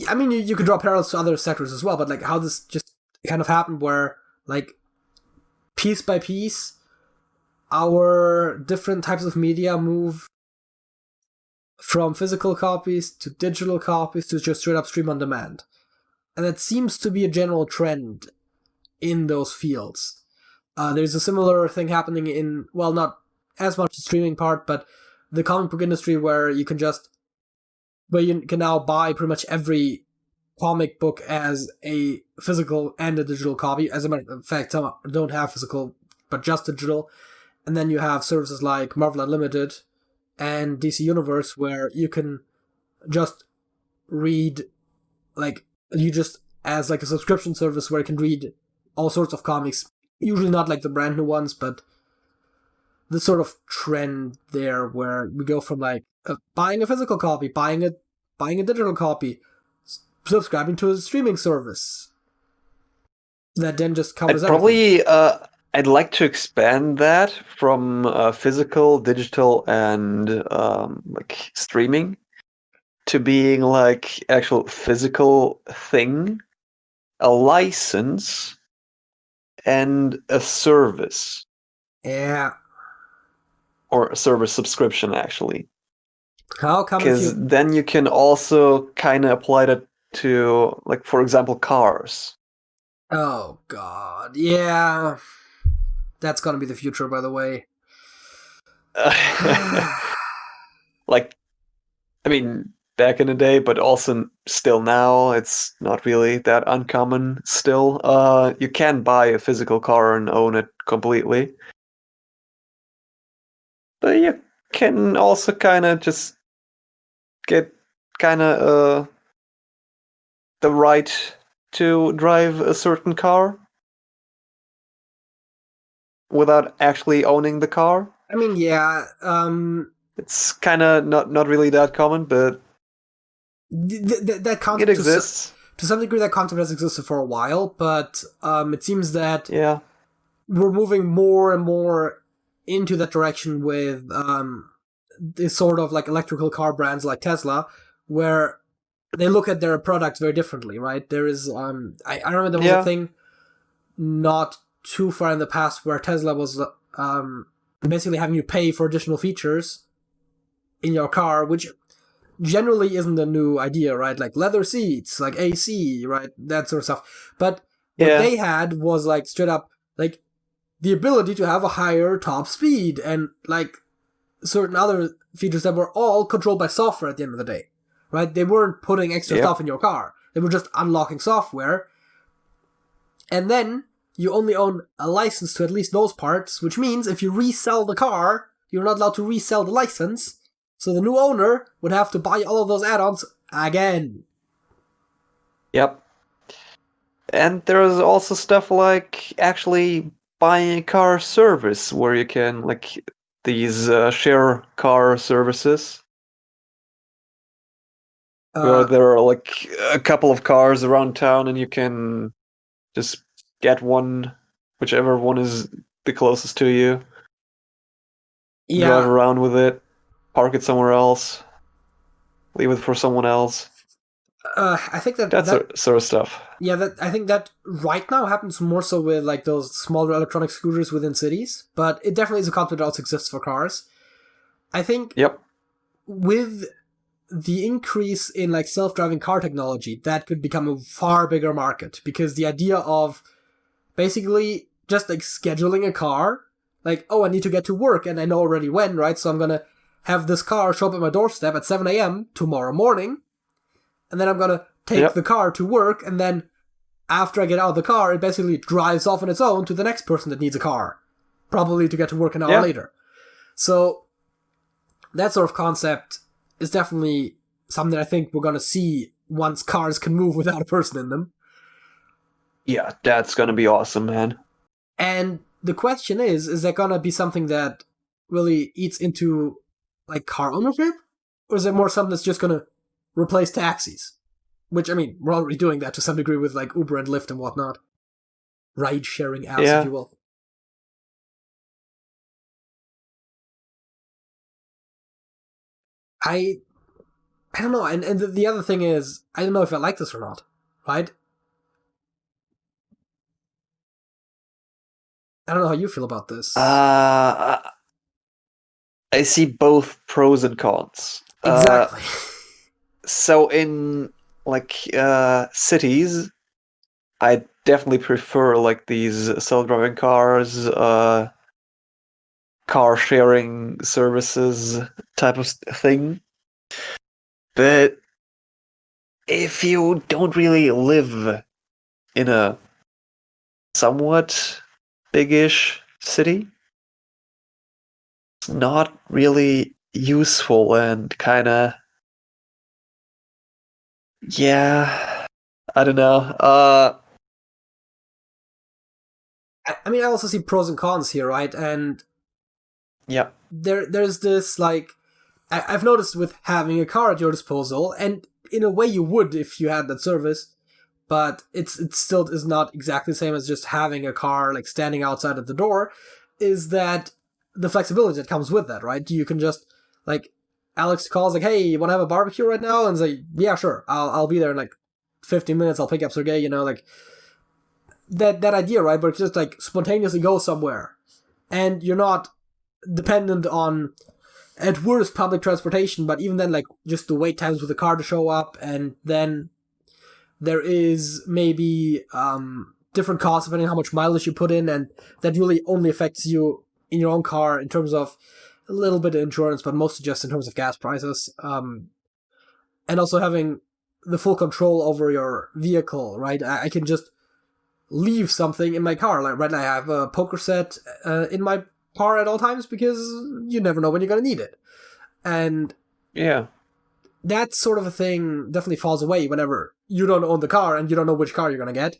I mean, you could draw parallels to other sectors as well, but like how this just kind of happened where like piece by piece, our different types of media move from physical copies to digital copies to just straight up stream on demand. And that seems to be a general trend in those fields. There's a similar thing happening in, well, not as much the streaming part, but the comic book industry where you can now buy pretty much every comic book as a physical and a digital copy. As a matter of fact, some don't have physical, but just digital. And then you have services like Marvel Unlimited and DC Universe where you can just read, like, you just, as like a subscription service where you can read all sorts of comics, usually not like the brand new ones, but the sort of trend there where we go from like buying a physical copy, buying a digital copy, subscribing to a streaming service that then just covers everything. I'd like to expand that from physical, digital, and like streaming to being like actual physical thing, a license, and a service. Yeah. Or a service subscription, actually. How come if Because you... then you can also kind of apply that to, like, for example, cars. Oh, God. Yeah. That's gonna be the future, by the way. Like, I mean, back in the day, but also still now, it's not really that uncommon still. You can buy a physical car and own it completely. But you can also kind of just get kind of the right to drive a certain car without actually owning the car. I mean, yeah, It's kind of not really that common, but that it concept exists. to some degree, that concept has existed for a while, but it seems that Yeah. we're moving more and more into that direction with this sort of like electrical car brands like Tesla, where they look at their products very differently, right? There is I remember there was a thing not too far in the past where Tesla was basically having you pay for additional features in your car, which generally isn't a new idea, right? Like leather seats, like AC, right? That sort of stuff. But what Yeah. they had was like straight up like the ability to have a higher top speed and like certain other features that were all controlled by software at the end of the day, right? They weren't putting extra stuff in your car. They were just unlocking software. And then you only own a license to at least those parts, which means if you resell the car, you're not allowed to resell the license. So the new owner would have to buy all of those add-ons again. Yep. And there's also stuff like actually buying a car service where you can, like, these share car services where there are like a couple of cars around town and you can just get one, whichever one is the closest to you, drive around with it, park it somewhere else, leave it for someone else. I think that sort of stuff. Yeah, I think that right now happens more so with like those smaller electronic scooters within cities, but it definitely is a concept that also exists for cars. I think with the increase in like self-driving car technology, that could become a far bigger market because the idea of basically just like scheduling a car, like, oh, I need to get to work and I know already when, right? So I'm gonna have this car show up at my doorstep at 7 a.m. tomorrow morning, and then I'm gonna take the car to work, and then after I get out of the car, it basically drives off on its own to the next person that needs a car, probably to get to work an hour later. So that sort of concept is definitely something that I think we're gonna see once cars can move without a person in them. Yeah, that's gonna be awesome, man. And the question is that gonna be something that really eats into like car ownership? Or is it more something that's just gonna replace taxis? Which, I mean, we're already doing that to some degree with like Uber and Lyft and whatnot. Ride-sharing apps, if you will. I don't know, and the other thing is, I don't know if I like this or not, right? I don't know how you feel about this. I see both pros and cons. Exactly. So in like cities, I definitely prefer like these self-driving cars, car sharing services type of thing. But if you don't really live in a somewhat big-ish city, not really useful and kind of, yeah, I don't know. I mean, I also see pros and cons here, right? And yeah, there's this, like, I've noticed with having a car at your disposal, and in a way you would if you had that service, but it still is not exactly the same as just having a car, like, standing outside at the door, is that the flexibility that comes with that, right? You can just, like, Alex calls, like, hey, you want to have a barbecue right now? And say, yeah, sure, I'll be there in, like, 15 minutes, I'll pick up Sergej, like, that idea, right? But it's just, like, spontaneously go somewhere. And you're not dependent on, at worst, public transportation, but even then, like, just the wait times for the car to show up, and then there is maybe different costs depending on how much mileage you put in, and that really only affects you in your own car in terms of a little bit of insurance, but mostly just in terms of gas prices. And also having the full control over your vehicle, right? I can just leave something in my car. Like right now I have a poker set in my car at all times because you never know when you're going to need it. And yeah, that sort of a thing definitely falls away whenever you don't own the car and you don't know which car you're going to get.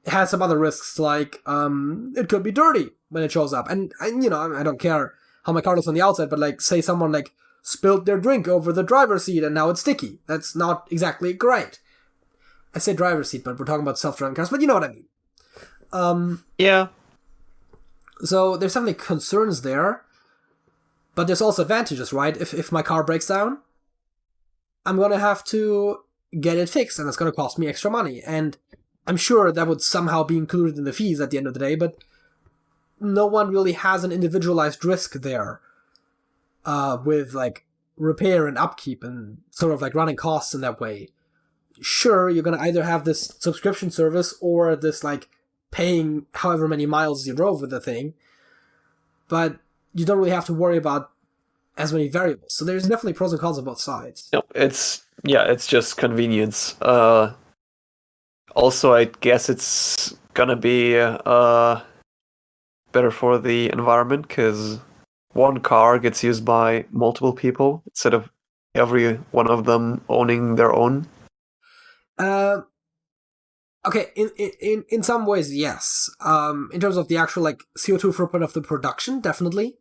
It has some other risks, like it could be dirty when it shows up. And I don't care how my car looks on the outside, but like, say someone like spilled their drink over the driver's seat and now it's sticky. That's not exactly great. I say driver's seat, but we're talking about self-driving cars, but you know what I mean. Yeah. So there's definitely concerns there, but there's also advantages, right? If my car breaks down, I'm going to have to get it fixed, and it's going to cost me extra money. And I'm sure that would somehow be included in the fees at the end of the day, but no one really has an individualized risk there with, like, repair and upkeep and sort of, like, running costs in that way. Sure, you're going to either have this subscription service or this, like, paying however many miles you drove with the thing, but you don't really have to worry about as many variables. So there's definitely pros and cons on both sides. No, it's just convenience. Also, I guess it's gonna be better for the environment because one car gets used by multiple people instead of every one of them owning their own. Okay, in some ways, yes. In terms of the actual, like, CO2 footprint of the production, definitely.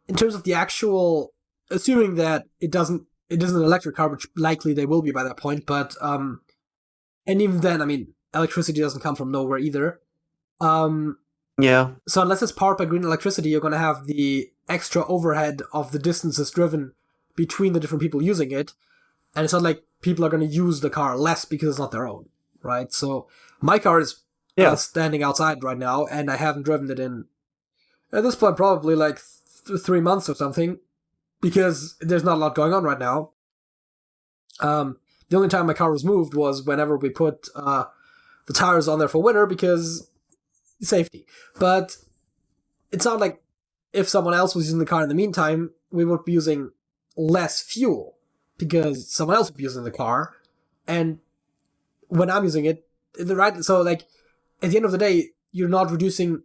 In terms of the actual, assuming that it isn't an electric car, which likely they will be by that point, but and even then, I mean, electricity doesn't come from nowhere either. Yeah. So unless it's powered by green electricity, you're going to have the extra overhead of the distances driven between the different people using it, and it's not like people are going to use the car less because it's not their own, right? So my car is standing outside right now, and I haven't driven it in, at this point, probably like 3 months or something, because there's not a lot going on right now. The only time my car was moved was whenever we put the tires on there for winter because safety. But it's not like if someone else was using the car in the meantime, we would be using less fuel because someone else would be using the car. And when I'm using it, so like at the end of the day, you're not reducing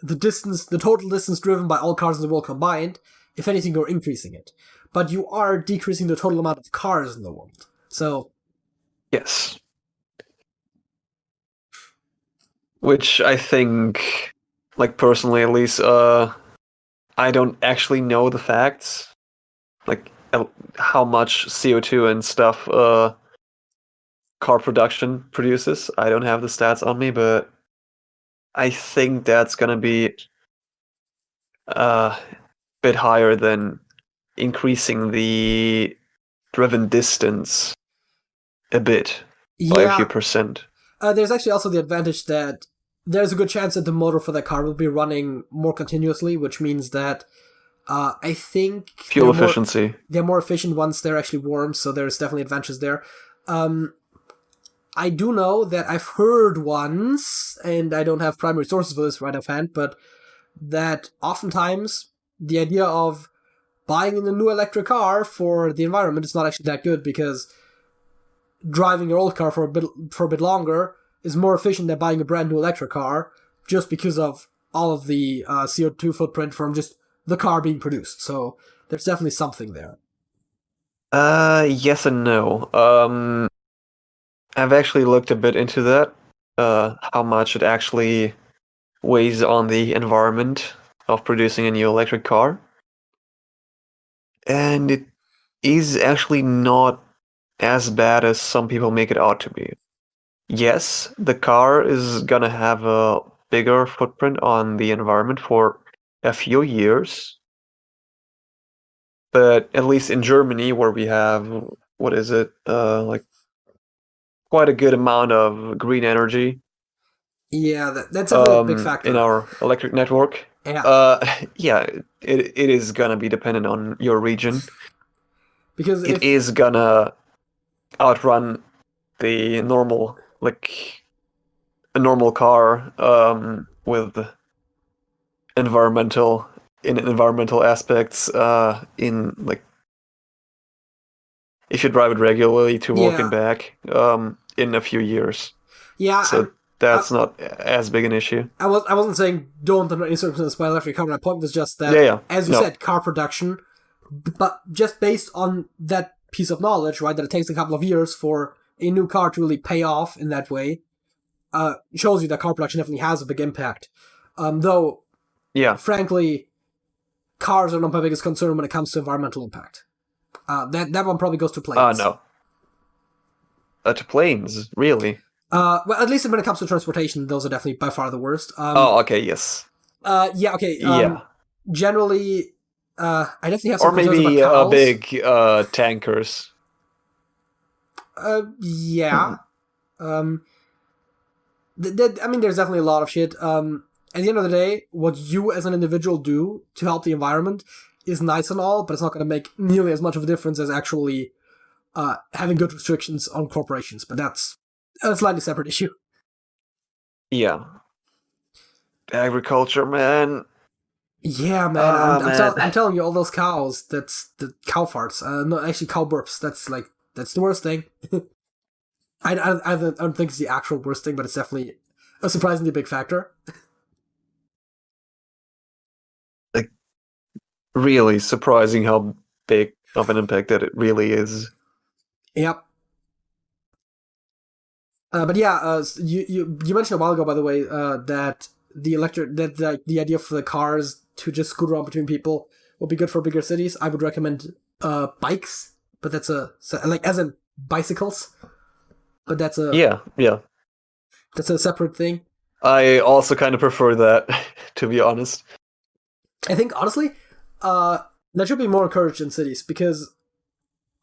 the total distance driven by all cars in the world combined. If anything, you're increasing it. But you are decreasing the total amount of cars in the world. So, yes. Which I think, like, personally at least, I don't actually know the facts. Like, how much CO2 and stuff car production produces. I don't have the stats on me, but I think that's gonna be a bit higher than increasing the driven distance a bit by a few percent. There's actually also the advantage that there's a good chance that the motor for that car will be running more continuously, which means that I think fuel efficiency. They're more efficient once they're actually warm, so there's definitely advantages there. I do know that I've heard once, and I don't have primary sources for this right offhand, but that oftentimes the idea of buying a new electric car for the environment is not actually that good because driving your old car for a bit longer is more efficient than buying a brand new electric car just because of all of the CO2 footprint from just the car being produced. So there's definitely something there. Yes and no. I've actually looked a bit into that. How much it actually weighs on the environment of producing a new electric car. And it is actually not as bad as some people make it out to be. Yes, the car is gonna have a bigger footprint on the environment for a few years. But at least in Germany, where we have, what is it, like quite a good amount of green energy Yeah, that's definitely a big factor. in our electric network. Yeah. Yeah, it is gonna be dependent on your region. Because It is gonna outrun the normal, like a normal car with environmental aspects in like if you drive it regularly to work and back in a few years. Yeah, so that's not as big an issue. I wasn't saying don't under any circumstances buy electric car. My point was just that, as you said, car production, but just based on that piece of knowledge, right, that it takes a couple of years for a new car to really pay off in that way, shows you that car production definitely has a big impact. Though, frankly, cars are not my biggest concern when it comes to environmental impact. That one probably goes to planes. No. To planes, really? Well, at least when it comes to transportation, those are definitely by far the worst. Okay, yes. Yeah, okay. Generally, I definitely have some or maybe big tankers. Yeah. I mean, there's definitely a lot of shit. At the end of the day, what you as an individual do to help the environment is nice and all, but it's not going to make nearly as much of a difference as actually having good restrictions on corporations. But that's a slightly separate issue. Yeah. Agriculture, man. Yeah, man. I'm telling you, all those cows, that's the cow farts. No, actually, cow burps. That's the worst thing. I don't think it's the actual worst thing, but it's definitely a surprisingly big factor. Like, really surprising how big of an impact that it really is. Yep. But yeah, you mentioned a while ago, by the way, that the idea for the cars to just scoot around between people would be good for bigger cities. I would recommend bikes, but that's as in bicycles. But that's yeah. That's a separate thing. I also kind of prefer that, to be honest. I think honestly, that should be more encouraged in cities because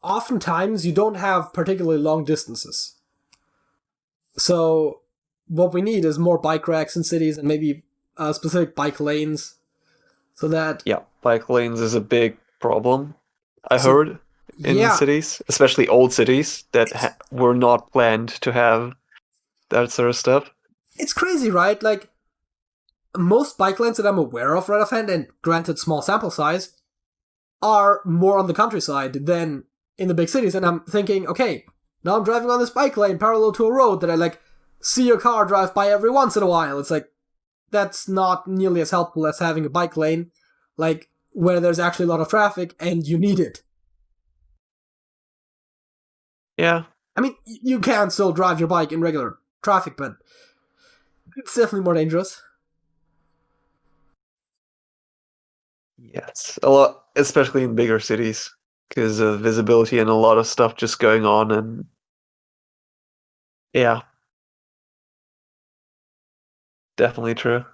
oftentimes you don't have particularly long distances. So what we need is more bike racks in cities and maybe specific bike lanes, so that bike lanes is a big problem. I heard in cities, especially old cities that were not planned to have that sort of stuff. It's crazy, right? Like most bike lanes that I'm aware of right offhand, and granted small sample size, are more on the countryside than in the big cities. And I'm thinking, okay, now I'm driving on this bike lane parallel to a road that I see a car drive by every once in a while. It's like, that's not nearly as helpful as having a bike lane, where there's actually a lot of traffic and you need it. Yeah. I mean, you can still drive your bike in regular traffic, but it's definitely more dangerous. Yes, a lot, especially in bigger cities, because of visibility and a lot of stuff just going on, and yeah, definitely true.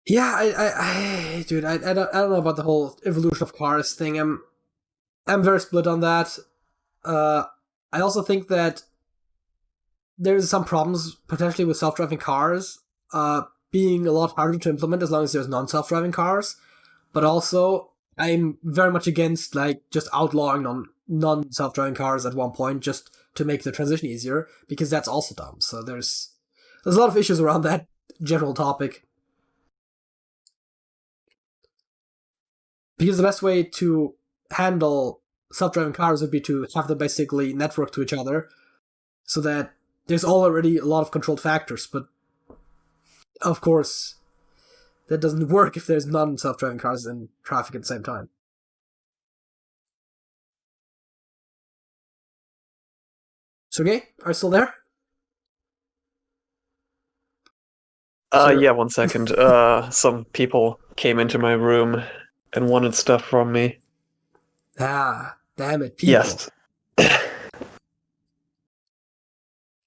Yeah, dude, I don't know about the whole evolution of cars thing. I'm very split on that. I also think that there's some problems potentially with self-driving cars being a lot harder to implement as long as there's non-self-driving cars. But also, I'm very much against just outlawing non-self-driving cars at one point just to make the transition easier, because that's also dumb. So there's a lot of issues around that general topic. Because the best way to handle self-driving cars would be to have them basically network to each other so that there's already a lot of controlled factors. But of course, that doesn't work if there's non-self-driving cars in traffic at the same time. Sergej, are you still there? Yeah, 1 second. Some people came into my room and wanted stuff from me. Ah, damn it, people. Yes.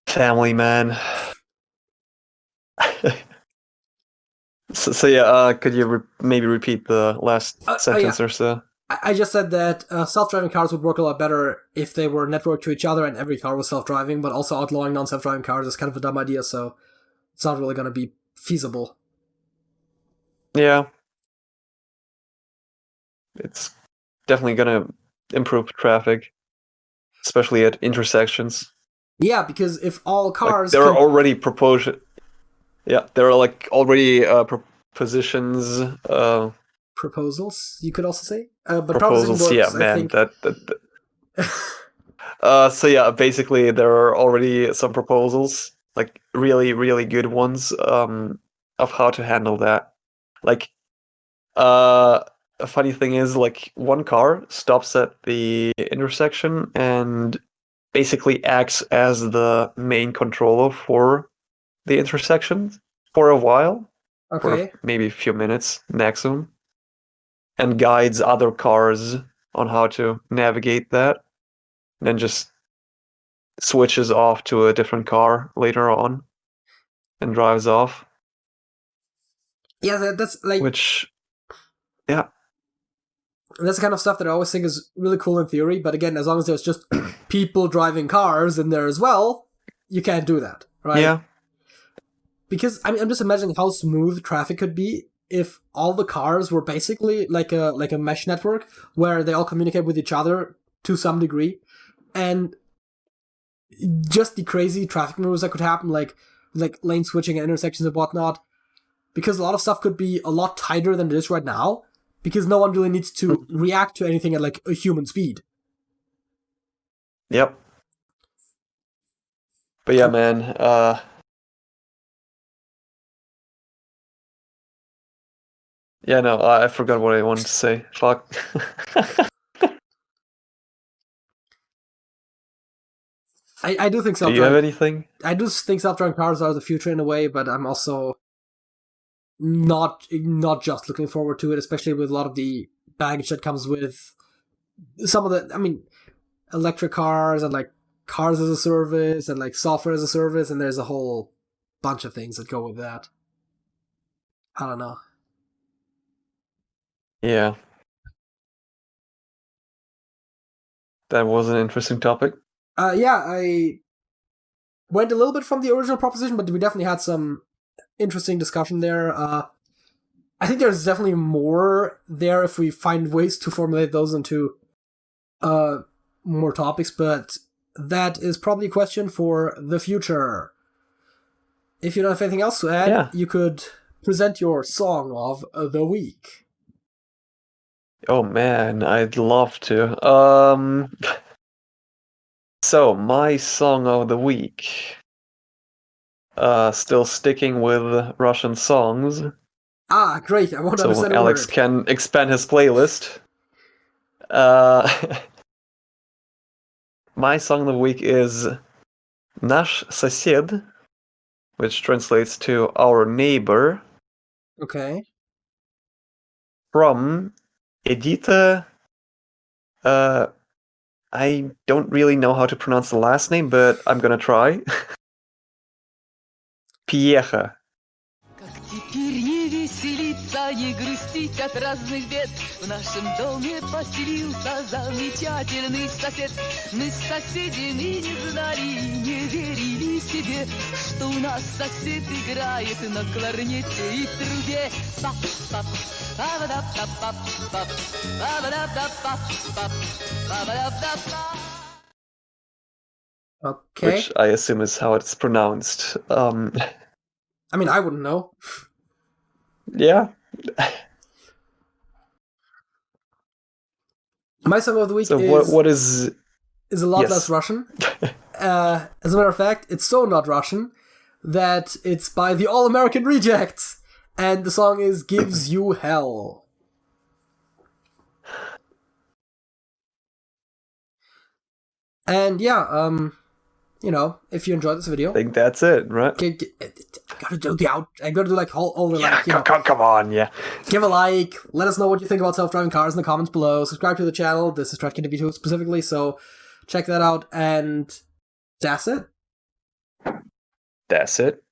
Family, man. So yeah, could you maybe repeat the last sentence or so? I just said that self-driving cars would work a lot better if they were networked to each other and every car was self-driving, but also outlawing non-self-driving cars is kind of a dumb idea, so it's not really going to be feasible. Yeah. It's definitely going to improve traffic, especially at intersections. Yeah, because if all cars... There are already proposed... Yeah, there are already propositions... proposals, you could also say? But proposals, works, yeah, man. So yeah, basically there are already some proposals, really, really good ones, of how to handle that. A funny thing is, one car stops at the intersection and basically acts as the main controller for the intersection for a while, okay, for maybe a few minutes maximum, and guides other cars on how to navigate that, and then just switches off to a different car later on and drives off. Yeah, that's Which, yeah. That's the kind of stuff that I always think is really cool in theory, but again, as long as there's just people driving cars in there as well, you can't do that, right? Yeah. Because, I'm just imagining how smooth traffic could be if all the cars were basically like a mesh network where they all communicate with each other to some degree, and just the crazy traffic maneuvers that could happen, like lane switching and intersections and whatnot, because a lot of stuff could be a lot tighter than it is right now, because no one really needs to react to anything at a human speed. Yep. But yeah, man, yeah, no, I forgot what I wanted to say. Fuck. I do think Do you have anything? I do think self-driving cars are the future in a way, but I'm also not just looking forward to it, especially with a lot of the baggage that comes with some of the, electric cars and cars as a service and software as a service, and there's a whole bunch of things that go with that. I don't know. Yeah. That was an interesting topic. Yeah, I went a little bit from the original proposition, but we definitely had some interesting discussion there. I think there's definitely more there if we find ways to formulate those into more topics, but that is probably a question for the future. If you don't have anything else to add, You could present your song of the week. Oh man, I'd love to. So my song of the week, still sticking with Russian songs. Ah, great! I won't understand a Alex word. can expand his playlist. My song of the week is "Наш сосед," which translates to "our neighbor." Okay. From Edita. I don't really know how to pronounce the last name, but I'm gonna try. Piecha. И грустить от разных бед. В нашем доме поселился замечательный сосед. Мы с соседями не знали, не верили себе, что у нас сосед играет на кларнете и трубе. Okay. Which I assume is how it's pronounced. I wouldn't know. Yeah. My song of the week what is a lot less Russian. As a matter of fact, it's so not Russian that it's by the All American Rejects, And the song is Gives You Hell. And yeah, you know, if you enjoyed this video, I think that's it, right? Gotta do the out. I gotta do like all the Yeah, like, you know, come on, yeah. give a like. Let us know what you think about self-driving cars in the comments below. Subscribe to the channel. This is TrashcanTV specifically, so check that out. And that's it. That's it.